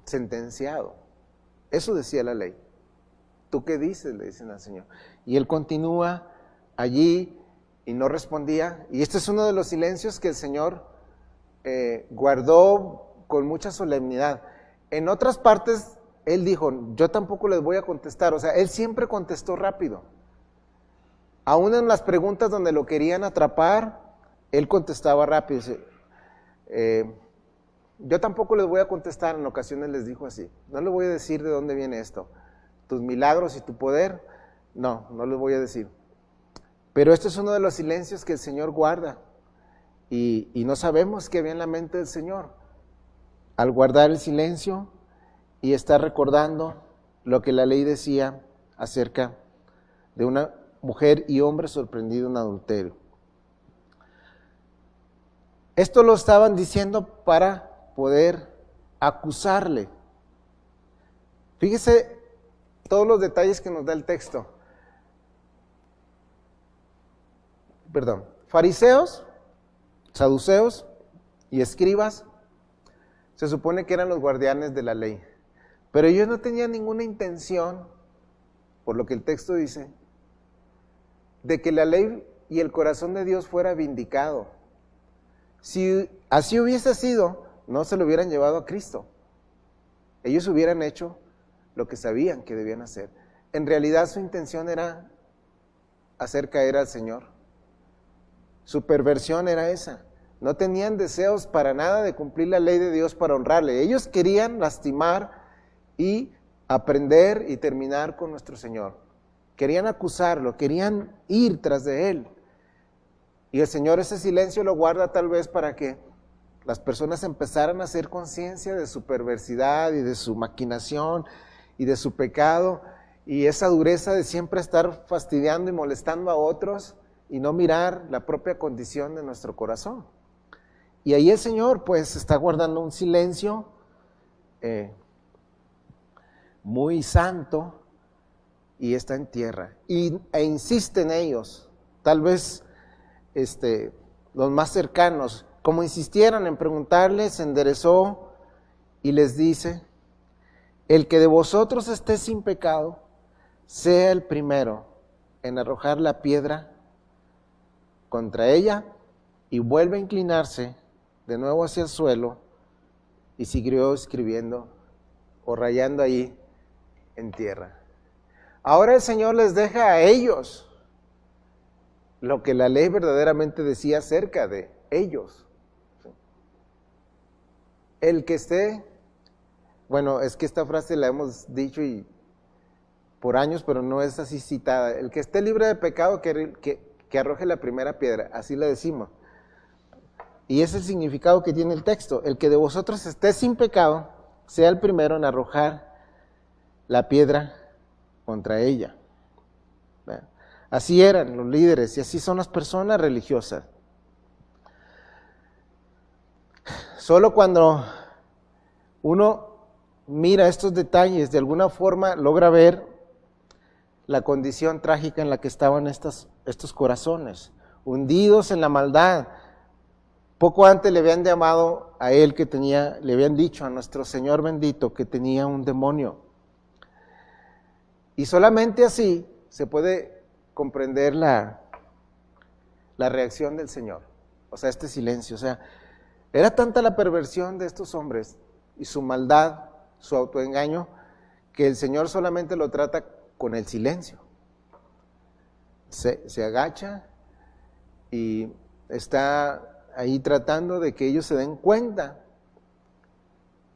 sentenciado. Eso decía la ley. ¿Tú qué dices?, le dicen al Señor. Y él continúa allí y no respondía. Y este es uno de los silencios que el Señor guardó con mucha solemnidad. En otras partes, él dijo, yo tampoco les voy a contestar. O sea, él siempre contestó rápido. Aún en las preguntas donde lo querían atrapar, él contestaba rápido. Yo tampoco les voy a contestar, en ocasiones les dijo así. No les voy a decir de dónde viene esto. Tus milagros y tu poder, no les voy a decir. Pero este es uno de los silencios que el Señor guarda. Y no sabemos qué había en la mente del Señor. Al guardar el silencio y estar recordando lo que la ley decía acerca de una mujer y hombre sorprendido en adulterio. Esto lo estaban diciendo para poder acusarle. Fíjese todos los detalles que nos da el texto. Fariseos, saduceos y escribas se supone que eran los guardianes de la ley, pero ellos no tenían ninguna intención, por lo que el texto dice, de que la ley y el corazón de Dios fuera vindicado. Si así hubiese sido, no se lo hubieran llevado a Cristo. Ellos hubieran hecho lo que sabían que debían hacer. En realidad su intención era hacer caer al Señor. Su perversión era esa. No tenían deseos para nada de cumplir la ley de Dios para honrarle. Ellos querían lastimar y aprender y terminar con nuestro Señor. Querían acusarlo, querían ir tras de Él. Y el Señor ese silencio lo guarda tal vez para que las personas empezaran a hacer conciencia de su perversidad y de su maquinación y de su pecado y esa dureza de siempre estar fastidiando y molestando a otros y no mirar la propia condición de nuestro corazón. Y ahí el Señor pues está guardando un silencio muy santo y está en tierra e insiste en ellos, tal vez los más cercanos, como insistieran en preguntarle, se enderezó y les dice, el que de vosotros esté sin pecado, sea el primero en arrojar la piedra contra ella, y vuelve a inclinarse de nuevo hacia el suelo y siguió escribiendo o rayando ahí en tierra. Ahora el Señor les deja a ellos lo que la ley verdaderamente decía acerca de ellos. El que esté, bueno, es que esta frase la hemos dicho y por años, pero no es así citada. El que esté libre de pecado, que arroje la primera piedra, así le decimos. Y ese es el significado que tiene el texto. El que de vosotros esté sin pecado, sea el primero en arrojar la piedra contra ella. Así eran los líderes y así son las personas religiosas. Solo cuando uno mira estos detalles, de alguna forma logra ver la condición trágica en la que estaban estos corazones, hundidos en la maldad. Poco antes le habían llamado a él le habían dicho a nuestro Señor bendito que tenía un demonio. Y solamente así se puede comprender la reacción del Señor. O sea, este silencio. O sea, era tanta la perversión de estos hombres y su maldad, su autoengaño, que el Señor solamente lo trata con el silencio. Se agacha y está ahí tratando de que ellos se den cuenta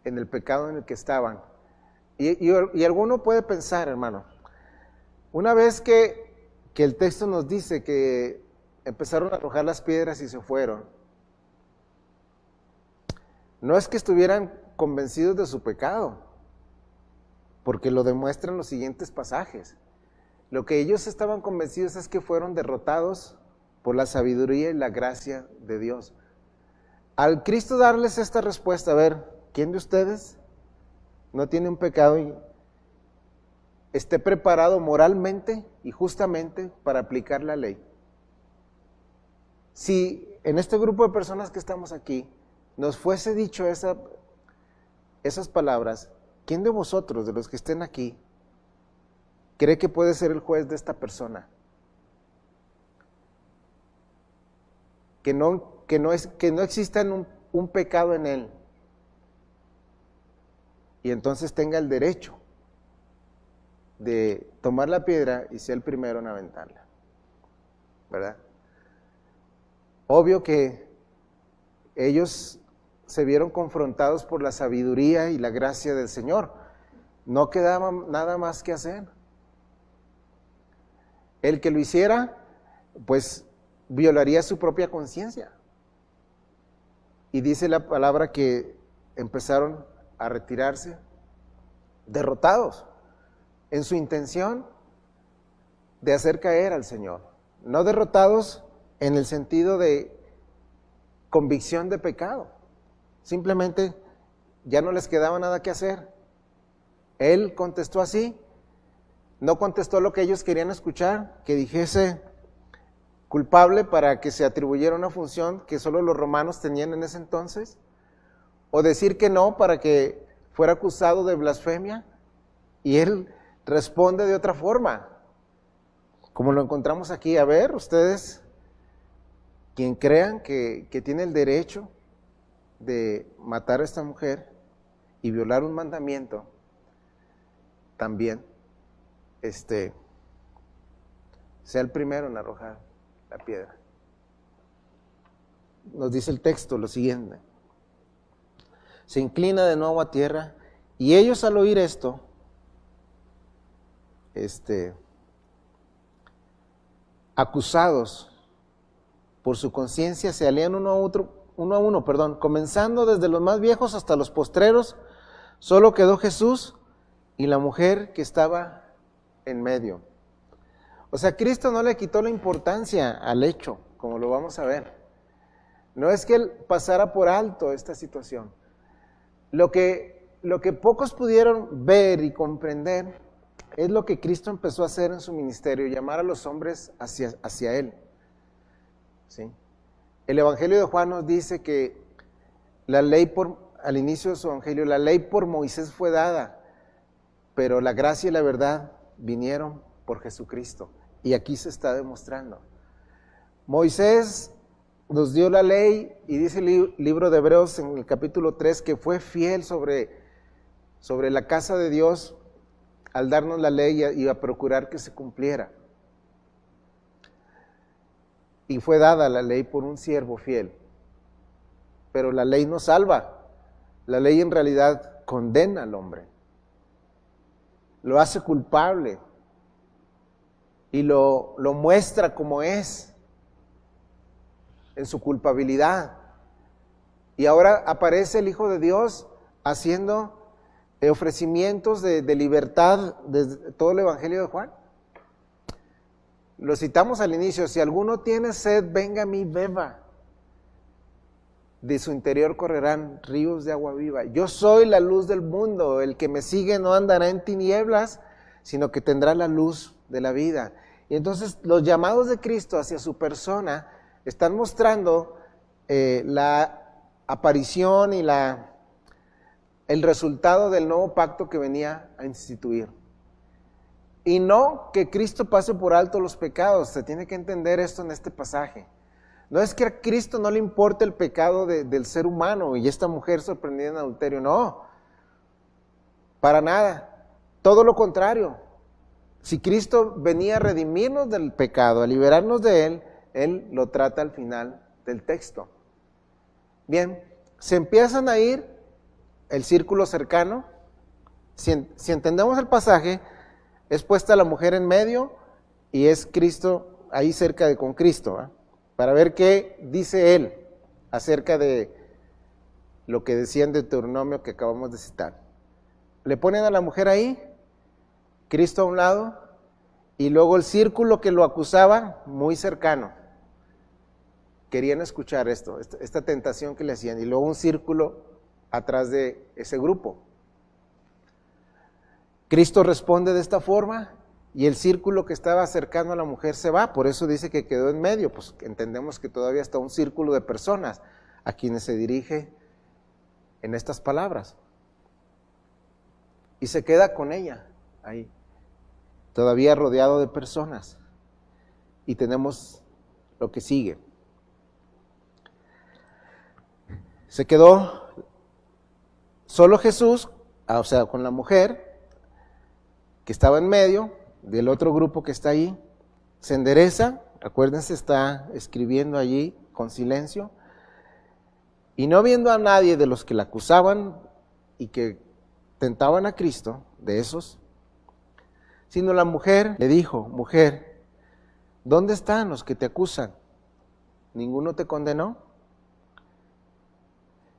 en el pecado en el que estaban. Y alguno puede pensar, hermano, una vez que el texto nos dice que empezaron a arrojar las piedras y se fueron, no es que estuvieran convencidos de su pecado, porque lo demuestran los siguientes pasajes. Lo que ellos estaban convencidos es que fueron derrotados por la sabiduría y la gracia de Dios. Al Cristo darles esta respuesta, a ver, ¿quién de ustedes no tiene un pecado y esté preparado moralmente y justamente para aplicar la ley? Si en este grupo de personas que estamos aquí nos fuese dicho esas palabras, ¿quién de vosotros, de los que estén aquí, cree que puede ser el juez de esta persona? Que no exista un pecado en él y entonces tenga el derecho de tomar la piedra y ser el primero en aventarla, ¿verdad? Obvio que ellos se vieron confrontados por la sabiduría y la gracia del Señor. No quedaba nada más que hacer. El que lo hiciera, pues violaría su propia conciencia. Y dice la palabra que empezaron a retirarse derrotados en su intención de hacer caer al Señor. No derrotados en el sentido de convicción de pecado. Simplemente ya no les quedaba nada que hacer. Él contestó así. No contestó lo que ellos querían escuchar, que dijese culpable para que se atribuyera una función que solo los romanos tenían en ese entonces, o decir que no para que fuera acusado de blasfemia, y él responde de otra forma, como lo encontramos aquí. A ver, ustedes, quien crean que tiene el derecho de matar a esta mujer y violar un mandamiento, también sea el primero en arrojar la piedra. Nos dice el texto lo siguiente: se inclina de nuevo a tierra, y ellos al oír esto, acusados por su conciencia, se alían uno a uno, comenzando desde los más viejos hasta los postreros. Solo quedó Jesús y la mujer que estaba en medio. O sea, Cristo no le quitó la importancia al hecho, como lo vamos a ver. No es que él pasara por alto esta situación. Lo que pocos pudieron ver y comprender es lo que Cristo empezó a hacer en su ministerio, llamar a los hombres hacia él. ¿Sí? El Evangelio de Juan nos dice que la ley al inicio de su Evangelio, la ley por Moisés fue dada, pero la gracia y la verdad vinieron por Jesucristo. Y aquí se está demostrando. Moisés nos dio la ley, y dice el libro de Hebreos en el capítulo 3 que fue fiel sobre la casa de Dios al darnos la ley y a procurar que se cumpliera. Y fue dada la ley por un siervo fiel. Pero la ley no salva. La ley en realidad condena al hombre. Lo hace culpable. Y lo muestra como es, en su culpabilidad. Y ahora aparece el Hijo de Dios haciendo ofrecimientos de libertad desde todo el Evangelio de Juan. Lo citamos al inicio: si alguno tiene sed, venga a mí, beba. De su interior correrán ríos de agua viva. Yo soy la luz del mundo. El que me sigue no andará en tinieblas, sino que tendrá la luz de la vida. Y entonces los llamados de Cristo hacia su persona están mostrando la aparición y el resultado del nuevo pacto que venía a instituir. Y no que Cristo pase por alto los pecados. Se tiene que entender esto en este pasaje. No es que a Cristo no le importe el pecado del ser humano y esta mujer sorprendida en adulterio. No, para nada. Todo lo contrario. Si Cristo venía a redimirnos del pecado, a liberarnos de él, Él lo trata al final del texto. Bien, se empiezan a ir el círculo cercano. Si entendemos el pasaje, es puesta la mujer en medio y es Cristo ahí cerca de con Cristo, ¿eh? Para ver qué dice Él acerca de lo que decía en Deuteronomio que acabamos de citar. Le ponen a la mujer ahí, Cristo a un lado, y luego el círculo que lo acusaba muy cercano. Querían escuchar esta tentación que le hacían, y luego un círculo atrás de ese grupo. Cristo responde de esta forma, y el círculo que estaba cercano a la mujer se va, por eso dice que quedó en medio, pues entendemos que todavía está un círculo de personas a quienes se dirige en estas palabras. Y se queda con ella ahí, todavía rodeado de personas. Y tenemos lo que sigue. Se quedó solo Jesús, o sea, con la mujer que estaba en medio del otro grupo que está ahí. Se endereza, acuérdense, está escribiendo allí con silencio. Y no viendo a nadie de los que la acusaban y que tentaban a Cristo, de esos, sino la mujer le dijo: mujer, ¿dónde están los que te acusan? ¿Ninguno te condenó?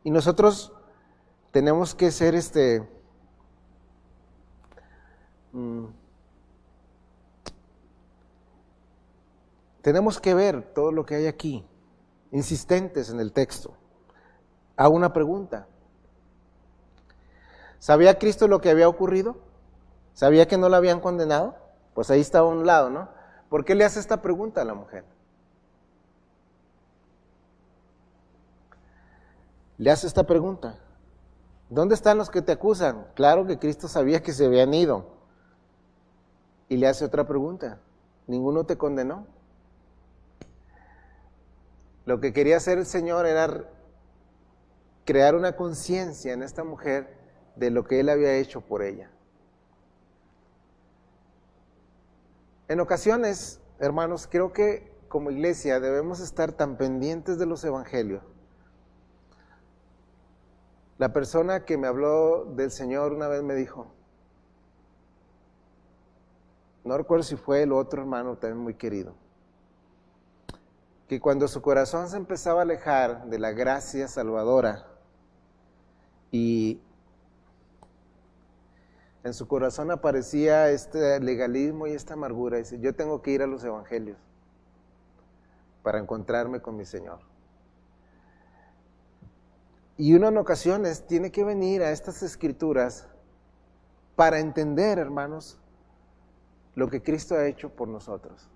Y nosotros tenemos que ser tenemos que ver todo lo que hay aquí, insistentes en el texto. Hago una pregunta. ¿Sabía Cristo lo que había ocurrido? ¿Sabía que no la habían condenado? Pues ahí estaba a un lado, ¿no? ¿Por qué le hace esta pregunta a la mujer? Le hace esta pregunta: ¿dónde están los que te acusan? Claro que Cristo sabía que se habían ido. Y le hace otra pregunta: ¿ninguno te condenó? Lo que quería hacer el Señor era crear una conciencia en esta mujer de lo que Él había hecho por ella. En ocasiones, hermanos, creo que como iglesia debemos estar tan pendientes de los evangelios. La persona que me habló del Señor una vez me dijo, no recuerdo si fue el otro hermano también muy querido, que cuando su corazón se empezaba a alejar de la gracia salvadora y en su corazón aparecía este legalismo y esta amargura, dice: yo tengo que ir a los evangelios para encontrarme con mi Señor. Y uno en ocasiones tiene que venir a estas escrituras para entender, hermanos, lo que Cristo ha hecho por nosotros,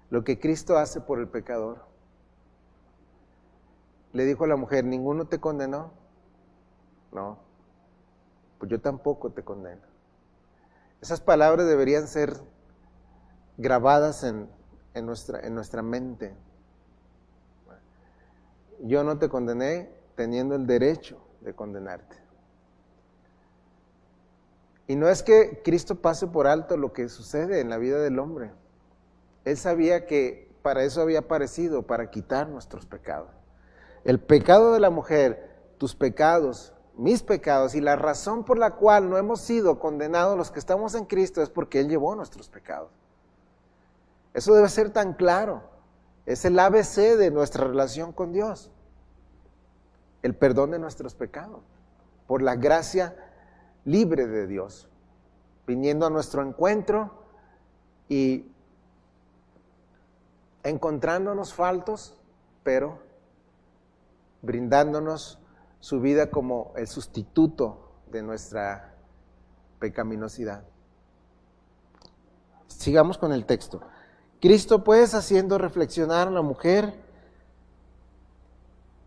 lo que Cristo hace por el pecador. Le dijo a la mujer: ¿ninguno te condenó? No, pues yo tampoco te condeno. Esas palabras deberían ser grabadas en nuestra mente. Yo no te condené teniendo el derecho de condenarte. Y no es que Cristo pase por alto lo que sucede en la vida del hombre. Él sabía que para eso había aparecido, para quitar nuestros pecados. El pecado de la mujer, tus pecados, mis pecados, y la razón por la cual no hemos sido condenados los que estamos en Cristo es porque Él llevó nuestros pecados. Eso debe ser tan claro. Es el ABC de nuestra relación con Dios. El perdón de nuestros pecados, por la gracia libre de Dios, viniendo a nuestro encuentro y encontrándonos faltos, pero brindándonos su vida como el sustituto de nuestra pecaminosidad. Sigamos con el texto. Cristo, pues, haciendo reflexionar a la mujer,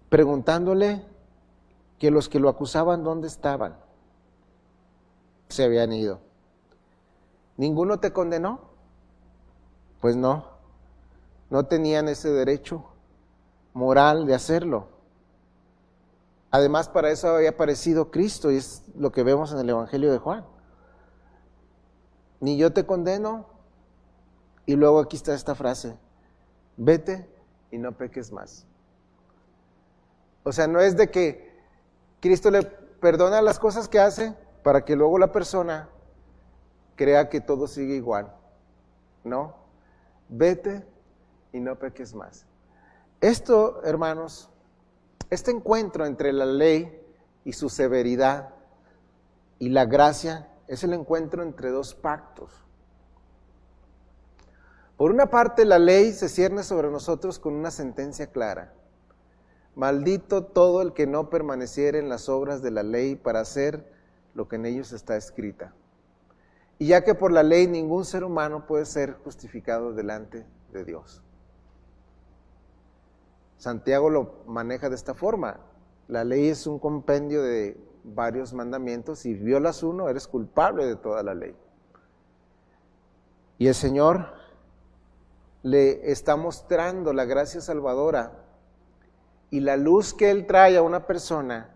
preguntándole que los que lo acusaban, ¿dónde estaban? Se habían ido. ¿Ninguno te condenó? Pues no, no tenían ese derecho moral de hacerlo. Además, para eso había aparecido Cristo, y es lo que vemos en el Evangelio de Juan. Ni yo te condeno, y luego aquí está esta frase: vete y no peques más. O sea, no es de que Cristo le perdona las cosas que hace para que luego la persona crea que todo sigue igual. No, vete y no peques más. Esto, hermanos, este encuentro entre la ley y su severidad y la gracia es el encuentro entre dos pactos. Por una parte, la ley se cierne sobre nosotros con una sentencia clara: maldito todo el que no permaneciere en las obras de la ley para hacer lo que en ellos está escrita. Y ya que por la ley ningún ser humano puede ser justificado delante de Dios. Santiago lo maneja de esta forma: la ley es un compendio de varios mandamientos, y violas uno, eres culpable de toda la ley. Y el Señor le está mostrando la gracia salvadora y la luz que Él trae a una persona,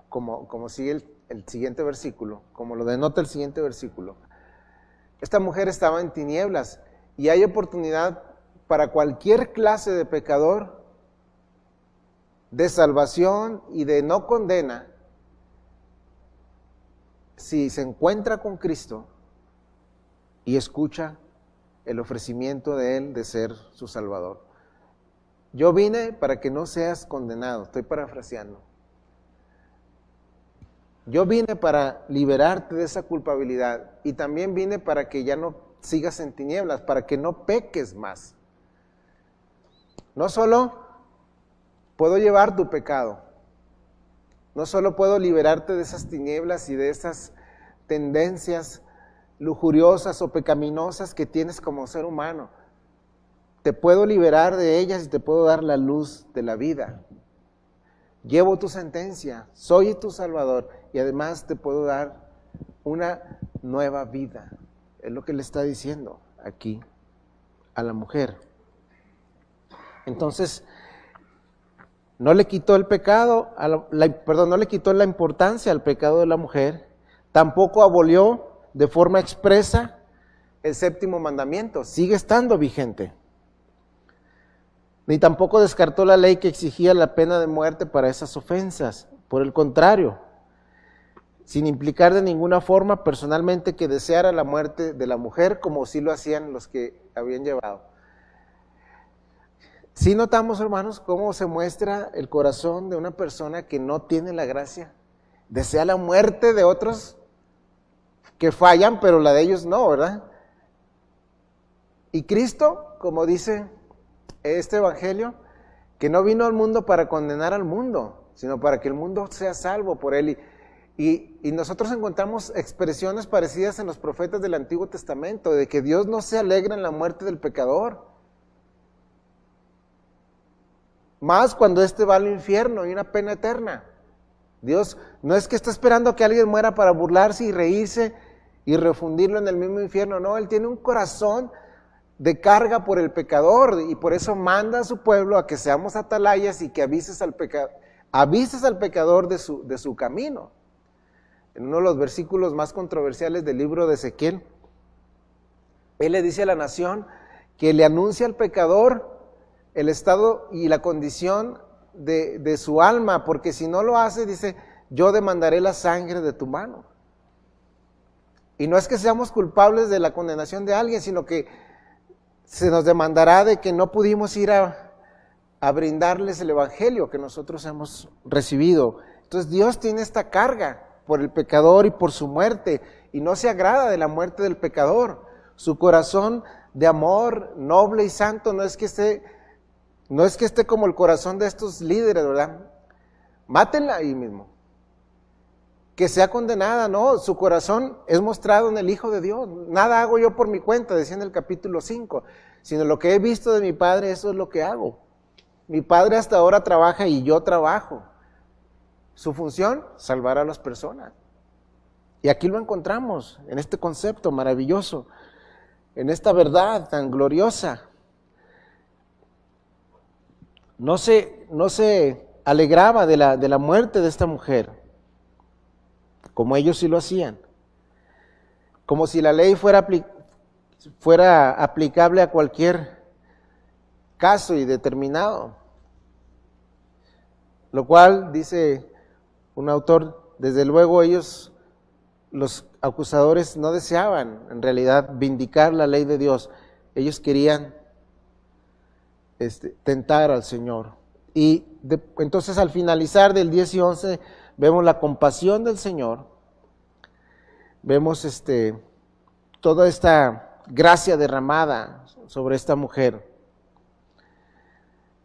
como sigue el siguiente versículo, como lo denota el siguiente versículo. Esta mujer estaba en tinieblas, y hay oportunidad para cualquier clase de pecador de salvación y de no condena si se encuentra con Cristo y escucha el ofrecimiento de Él de ser su Salvador. Yo vine para que no seas condenado, estoy parafraseando. Yo vine para liberarte de esa culpabilidad, y también vine para que ya no sigas en tinieblas, para que no peques más. No solo puedo llevar tu pecado, no solo puedo liberarte de esas tinieblas y de esas tendencias lujuriosas o pecaminosas que tienes como ser humano. Te puedo liberar de ellas y te puedo dar la luz de la vida. Llevo tu sentencia, soy tu Salvador, y además te puedo dar una nueva vida. Es lo que le está diciendo aquí a la mujer. Entonces, no le quitó el pecado, no le quitó la importancia al pecado de la mujer, tampoco abolió de forma expresa el séptimo mandamiento, sigue estando vigente. Ni tampoco descartó la ley que exigía la pena de muerte para esas ofensas. Por el contrario, sin implicar de ninguna forma personalmente que deseara la muerte de la mujer, como sí lo hacían los que habían llevado. Sí notamos, hermanos, cómo se muestra el corazón de una persona que no tiene la gracia. Desea la muerte de otros que fallan, pero la de ellos no, ¿verdad? Y Cristo, como dice este evangelio, que no vino al mundo para condenar al mundo, sino para que el mundo sea salvo por él. Y nosotros encontramos expresiones parecidas en los profetas del Antiguo Testamento, de que Dios no se alegra en la muerte del pecador, más cuando éste va al infierno y una pena eterna. Dios no es que está esperando que alguien muera para burlarse y reírse y refundirlo en el mismo infierno, no, Él tiene un corazón de carga por el pecador, y por eso manda a su pueblo a que seamos atalayas y que avises al pecador de su camino. En uno de los versículos más controversiales del libro de Ezequiel, Él le dice a la nación que le anuncia al pecador el estado y la condición de su alma, porque si no lo hace, dice, yo demandaré la sangre de tu mano. Y no es que seamos culpables de la condenación de alguien, sino que se nos demandará de que no pudimos ir a brindarles el evangelio que nosotros hemos recibido. Entonces Dios tiene esta carga por el pecador y por su muerte, y no se agrada de la muerte del pecador. Su corazón de amor noble y santo no es que esté como el corazón de estos líderes, ¿verdad? Mátenla ahí mismo, que sea condenada, no, su corazón es mostrado en el Hijo de Dios. Nada hago yo por mi cuenta, decía en el capítulo 5, sino lo que he visto de mi Padre, eso es lo que hago. Mi Padre hasta ahora trabaja y yo trabajo. Su función, salvar a las personas. Y aquí lo encontramos, en este concepto maravilloso, en esta verdad tan gloriosa. No se alegraba de la muerte de esta mujer, como ellos sí lo hacían. Como si la ley fuera aplicable a cualquier caso y determinado. Lo cual, dice un autor, desde luego ellos, los acusadores, no deseaban en realidad vindicar la ley de Dios. Ellos querían tentar al Señor. Y entonces al finalizar del 10 y 11 vemos la compasión del Señor, vemos toda esta gracia derramada sobre esta mujer.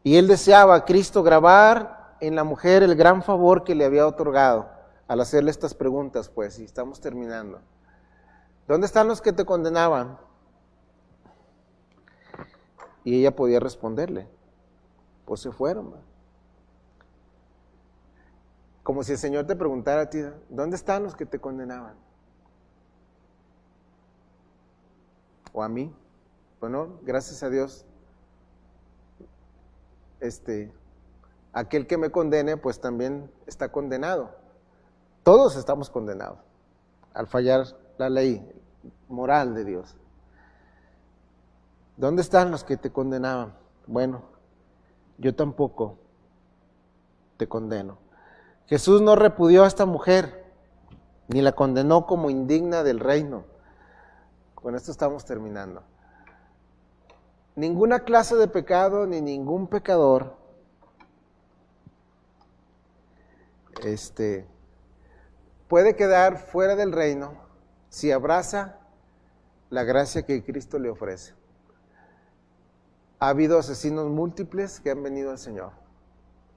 Y él deseaba a Cristo grabar en la mujer el gran favor que le había otorgado al hacerle estas preguntas, pues, y estamos terminando. ¿Dónde están los que te condenaban? Y ella podía responderle, pues se fueron. Como si el Señor te preguntara a ti, ¿dónde están los que te condenaban? O a mí. Bueno, gracias a Dios, aquel que me condene, pues también está condenado. Todos estamos condenados al fallar la ley moral de Dios. ¿Dónde están los que te condenaban? Bueno, yo tampoco te condeno. Jesús no repudió a esta mujer, ni la condenó como indigna del reino. Con esto estamos terminando. Ninguna clase de pecado, ni ningún pecador, puede quedar fuera del reino si abraza la gracia que Cristo le ofrece. Ha habido asesinos múltiples que han venido al Señor.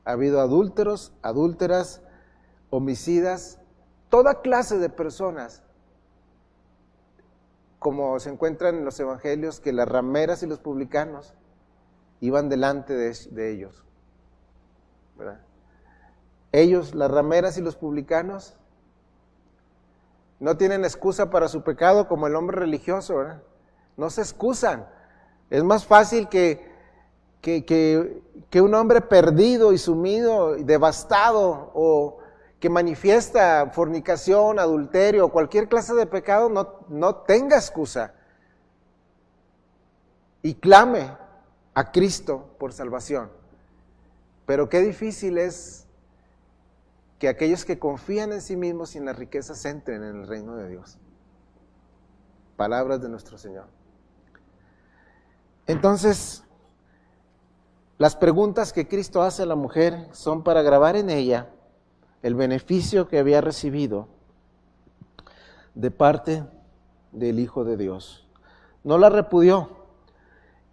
Ha habido adúlteros, adúlteras, homicidas, toda clase de personas, como se encuentran en los evangelios, que las rameras y los publicanos iban delante de ellos, ¿verdad? Ellos, las rameras y los publicanos, no tienen excusa para su pecado como el hombre religioso, ¿verdad? No se excusan. Es más fácil que un hombre perdido y sumido, y devastado, o que manifiesta fornicación, adulterio, cualquier clase de pecado, no tenga excusa y clame a Cristo por salvación. Pero qué difícil es que aquellos que confían en sí mismos y en las riquezas entren en el reino de Dios. Palabras de nuestro Señor. Entonces, las preguntas que Cristo hace a la mujer son para grabar en ella el beneficio que había recibido de parte del Hijo de Dios. No la repudió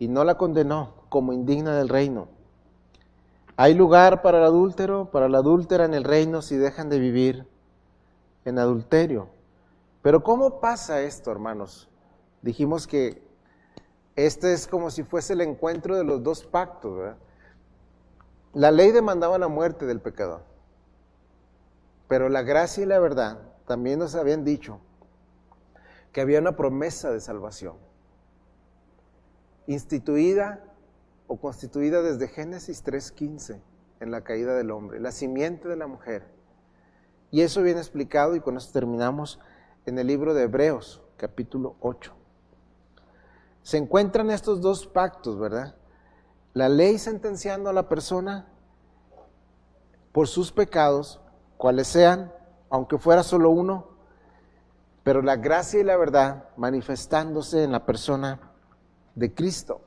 y no la condenó como indigna del reino. Hay lugar para el adúltero, para la adúltera en el reino si dejan de vivir en adulterio. Pero ¿cómo pasa esto, hermanos? Dijimos que este es como si fuese el encuentro de los dos pactos, ¿verdad? La ley demandaba la muerte del pecador, pero la gracia y la verdad también nos habían dicho que había una promesa de salvación, instituida o constituida desde Génesis 3:15, en la caída del hombre, la simiente de la mujer. Y eso viene explicado, y con eso terminamos, en el libro de Hebreos, capítulo 8. Se encuentran estos dos pactos, ¿verdad? La ley sentenciando a la persona por sus pecados, cuales sean, aunque fuera solo uno, pero la gracia y la verdad manifestándose en la persona de Cristo.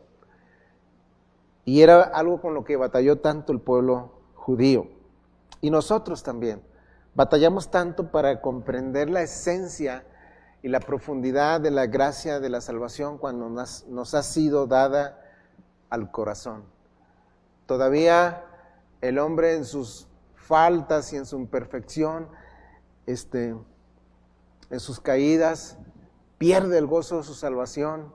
Y era algo con lo que batalló tanto el pueblo judío. Y nosotros también batallamos tanto para comprender la esencia y la profundidad de la gracia de la salvación cuando nos ha sido dada al corazón. Todavía el hombre en sus faltas y en su imperfección, en sus caídas, pierde el gozo de su salvación,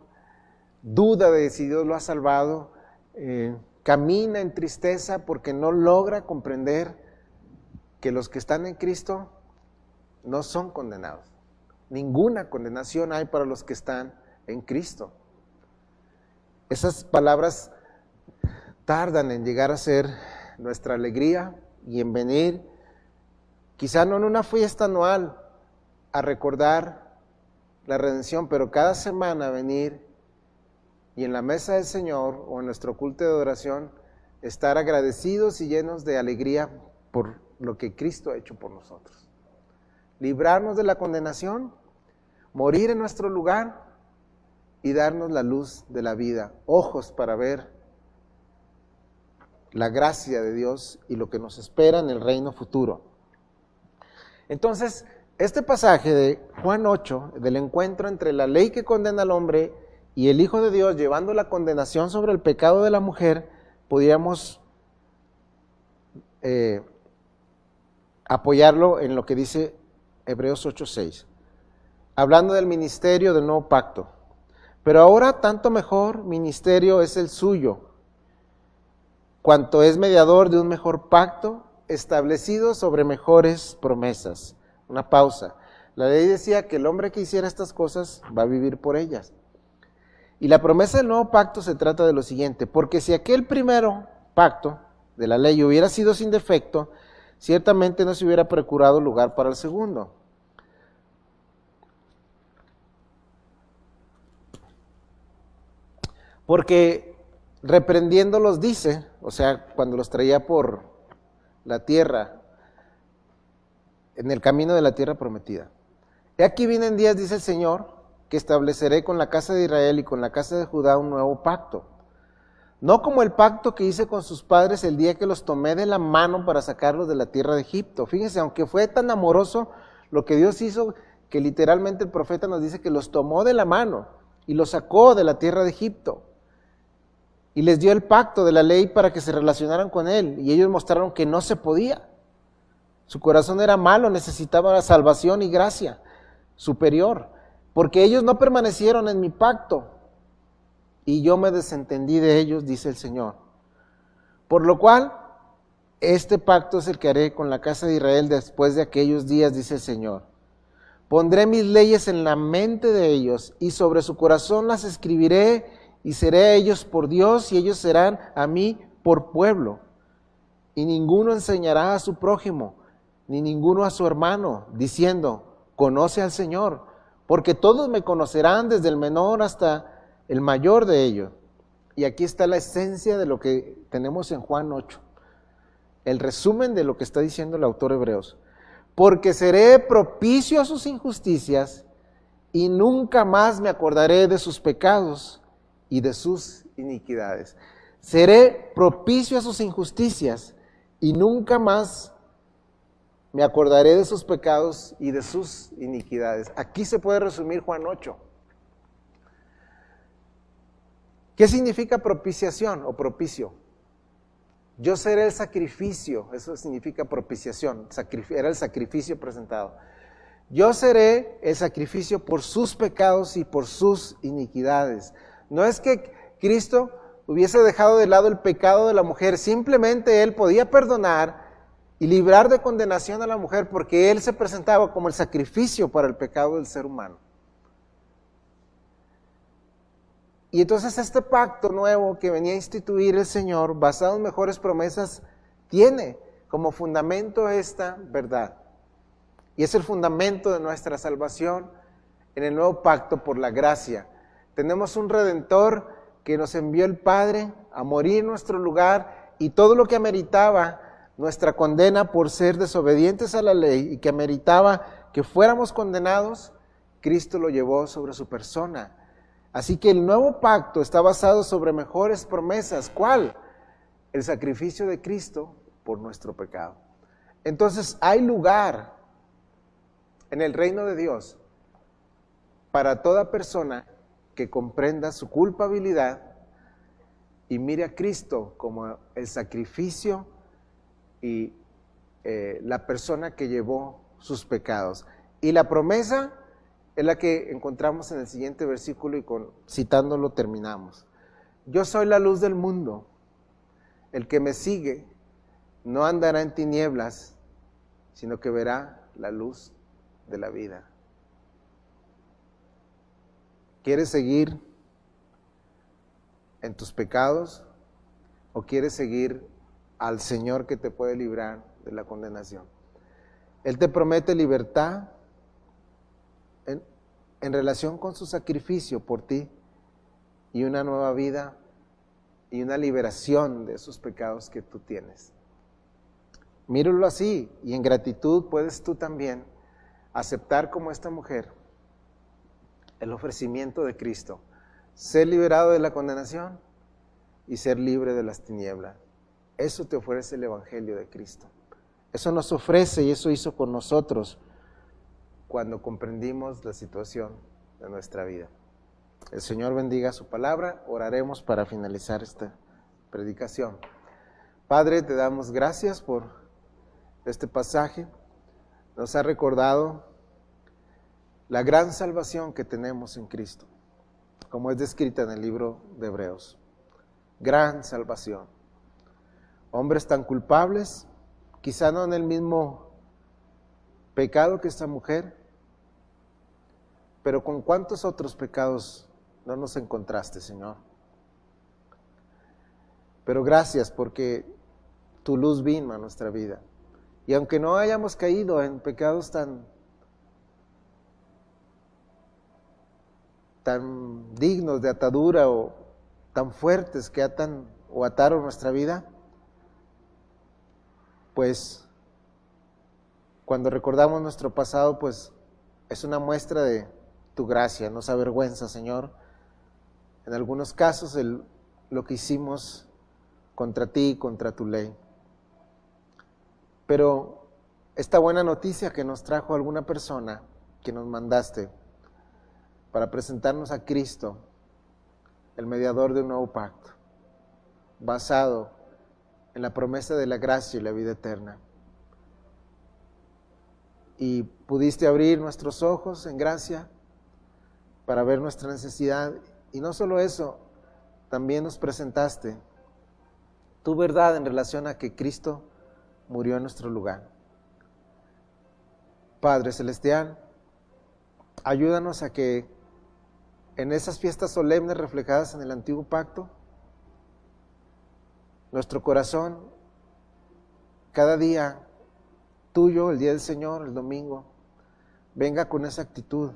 duda de si Dios lo ha salvado, camina en tristeza porque no logra comprender que los que están en Cristo no son condenados. Ninguna condenación hay para los que están en Cristo. Esas palabras tardan en llegar a ser nuestra alegría y en venir, quizá no en una fiesta anual, a recordar la redención, pero cada semana venir y en la mesa del Señor o en nuestro culto de adoración estar agradecidos y llenos de alegría por lo que Cristo ha hecho por nosotros. Librarnos de la condenación, morir en nuestro lugar y darnos la luz de la vida, ojos para ver la gracia de Dios y lo que nos espera en el reino futuro. Entonces, este pasaje de Juan 8, del encuentro entre la ley que condena al hombre y el Hijo de Dios llevando la condenación sobre el pecado de la mujer, podríamos apoyarlo en lo que dice Hebreos 8:6, hablando del ministerio del nuevo pacto. Pero ahora tanto mejor ministerio es el suyo, cuanto es mediador de un mejor pacto, establecido sobre mejores promesas. Una pausa. La ley decía que el hombre que hiciera estas cosas va a vivir por ellas. Y la promesa del nuevo pacto se trata de lo siguiente: porque si aquel primero pacto de la ley hubiera sido sin defecto, ciertamente no se hubiera procurado lugar para el segundo. Porque reprendiéndolos dice, o sea, cuando los traía por la tierra, en el camino de la tierra prometida. He aquí vienen días, dice el Señor, que estableceré con la casa de Israel y con la casa de Judá un nuevo pacto. No como el pacto que hice con sus padres el día que los tomé de la mano para sacarlos de la tierra de Egipto. Fíjense, aunque fue tan amoroso lo que Dios hizo, que literalmente el profeta nos dice que los tomó de la mano y los sacó de la tierra de Egipto. Y les dio el pacto de la ley para que se relacionaran con él. Y ellos mostraron que no se podía. Su corazón era malo, necesitaba la salvación y gracia superior. Porque ellos no permanecieron en mi pacto. Y yo me desentendí de ellos, dice el Señor. Por lo cual, este pacto es el que haré con la casa de Israel después de aquellos días, dice el Señor. Pondré mis leyes en la mente de ellos y sobre su corazón las escribiré y seré a ellos por Dios y ellos serán a mí por pueblo. Y ninguno enseñará a su prójimo, ni ninguno a su hermano, diciendo, conoce al Señor, porque todos me conocerán desde el menor hasta el mayor de ellos. Y aquí está la esencia de lo que tenemos en Juan 8, el resumen de lo que está diciendo el autor Hebreos. Porque seré propicio a sus injusticias y nunca más me acordaré de sus pecados y de sus iniquidades. Seré propicio a sus injusticias y nunca más me acordaré de sus pecados y de sus iniquidades. Aquí se puede resumir Juan 8. ¿Qué significa propiciación o propicio? Yo seré el sacrificio, eso significa propiciación, era el sacrificio presentado. Yo seré el sacrificio por sus pecados y por sus iniquidades. No es que Cristo hubiese dejado de lado el pecado de la mujer, simplemente Él podía perdonar y librar de condenación a la mujer porque Él se presentaba como el sacrificio para el pecado del ser humano. Y entonces este pacto nuevo que venía a instituir el Señor, basado en mejores promesas, tiene como fundamento esta verdad. Y es el fundamento de nuestra salvación en el nuevo pacto por la gracia. Tenemos un Redentor que nos envió el Padre a morir en nuestro lugar y todo lo que ameritaba nuestra condena por ser desobedientes a la ley y que ameritaba que fuéramos condenados, Cristo lo llevó sobre su persona. Así que el nuevo pacto está basado sobre mejores promesas. ¿Cuál? El sacrificio de Cristo por nuestro pecado. Entonces hay lugar en el reino de Dios para toda persona que comprenda su culpabilidad y mire a Cristo como el sacrificio y la persona que llevó sus pecados. Y la promesa es la que encontramos en el siguiente versículo y citándolo terminamos. Yo soy la luz del mundo. El que me sigue no andará en tinieblas, sino que verá la luz de la vida. ¿Quieres seguir en tus pecados o quieres seguir al Señor que te puede librar de la condenación? Él te promete libertad en relación con su sacrificio por ti y una nueva vida y una liberación de esos pecados que tú tienes. Míralo así, y en gratitud puedes tú también aceptar como esta mujer el ofrecimiento de Cristo, ser liberado de la condenación y ser libre de las tinieblas. Eso te ofrece el Evangelio de Cristo. Eso nos ofrece y eso hizo con nosotros cuando comprendimos la situación de nuestra vida. El Señor bendiga su palabra. Oraremos para finalizar esta predicación. Padre, te damos gracias por este pasaje. Nos ha recordado la gran salvación que tenemos en Cristo, como es descrita en el libro de Hebreos. Gran salvación. Hombres tan culpables, quizá no en el mismo pecado que esta mujer, pero con cuántos otros pecados no nos encontraste, Señor. Pero gracias porque tu luz vino a nuestra vida. Y aunque no hayamos caído en pecados tan dignos de atadura o tan fuertes que atan o ataron nuestra vida, pues cuando recordamos nuestro pasado, pues es una muestra de tu gracia. Nos avergüenza, Señor, en algunos casos lo que hicimos contra ti y contra tu ley. Pero esta buena noticia que nos trajo alguna persona que nos mandaste para presentarnos a Cristo, el mediador de un nuevo pacto, basado en la promesa de la gracia y la vida eterna. Y pudiste abrir nuestros ojos en gracia para ver nuestra necesidad. Y no solo eso, también nos presentaste tu verdad en relación a que Cristo murió en nuestro lugar. Padre Celestial, ayúdanos a que en esas fiestas solemnes reflejadas en el antiguo pacto, nuestro corazón, cada día tuyo, el día del Señor, el domingo, venga con esa actitud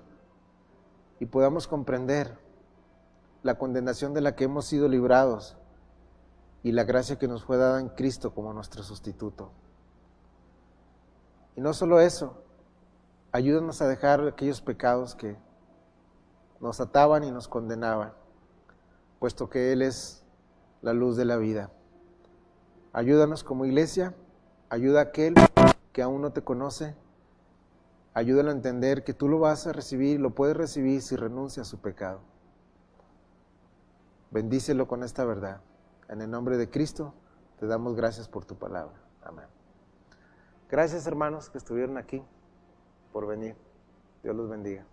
y podamos comprender la condenación de la que hemos sido librados y la gracia que nos fue dada en Cristo como nuestro sustituto. Y no solo eso, ayúdanos a dejar aquellos pecados que nos ataban y nos condenaban, puesto que Él es la luz de la vida. Ayúdanos como iglesia, ayuda a aquel que aún no te conoce, ayúdalo a entender que tú lo vas a recibir, lo puedes recibir si renuncia a su pecado. Bendícelo con esta verdad. En el nombre de Cristo, te damos gracias por tu palabra. Amén. Gracias, hermanos, que estuvieron aquí por venir. Dios los bendiga.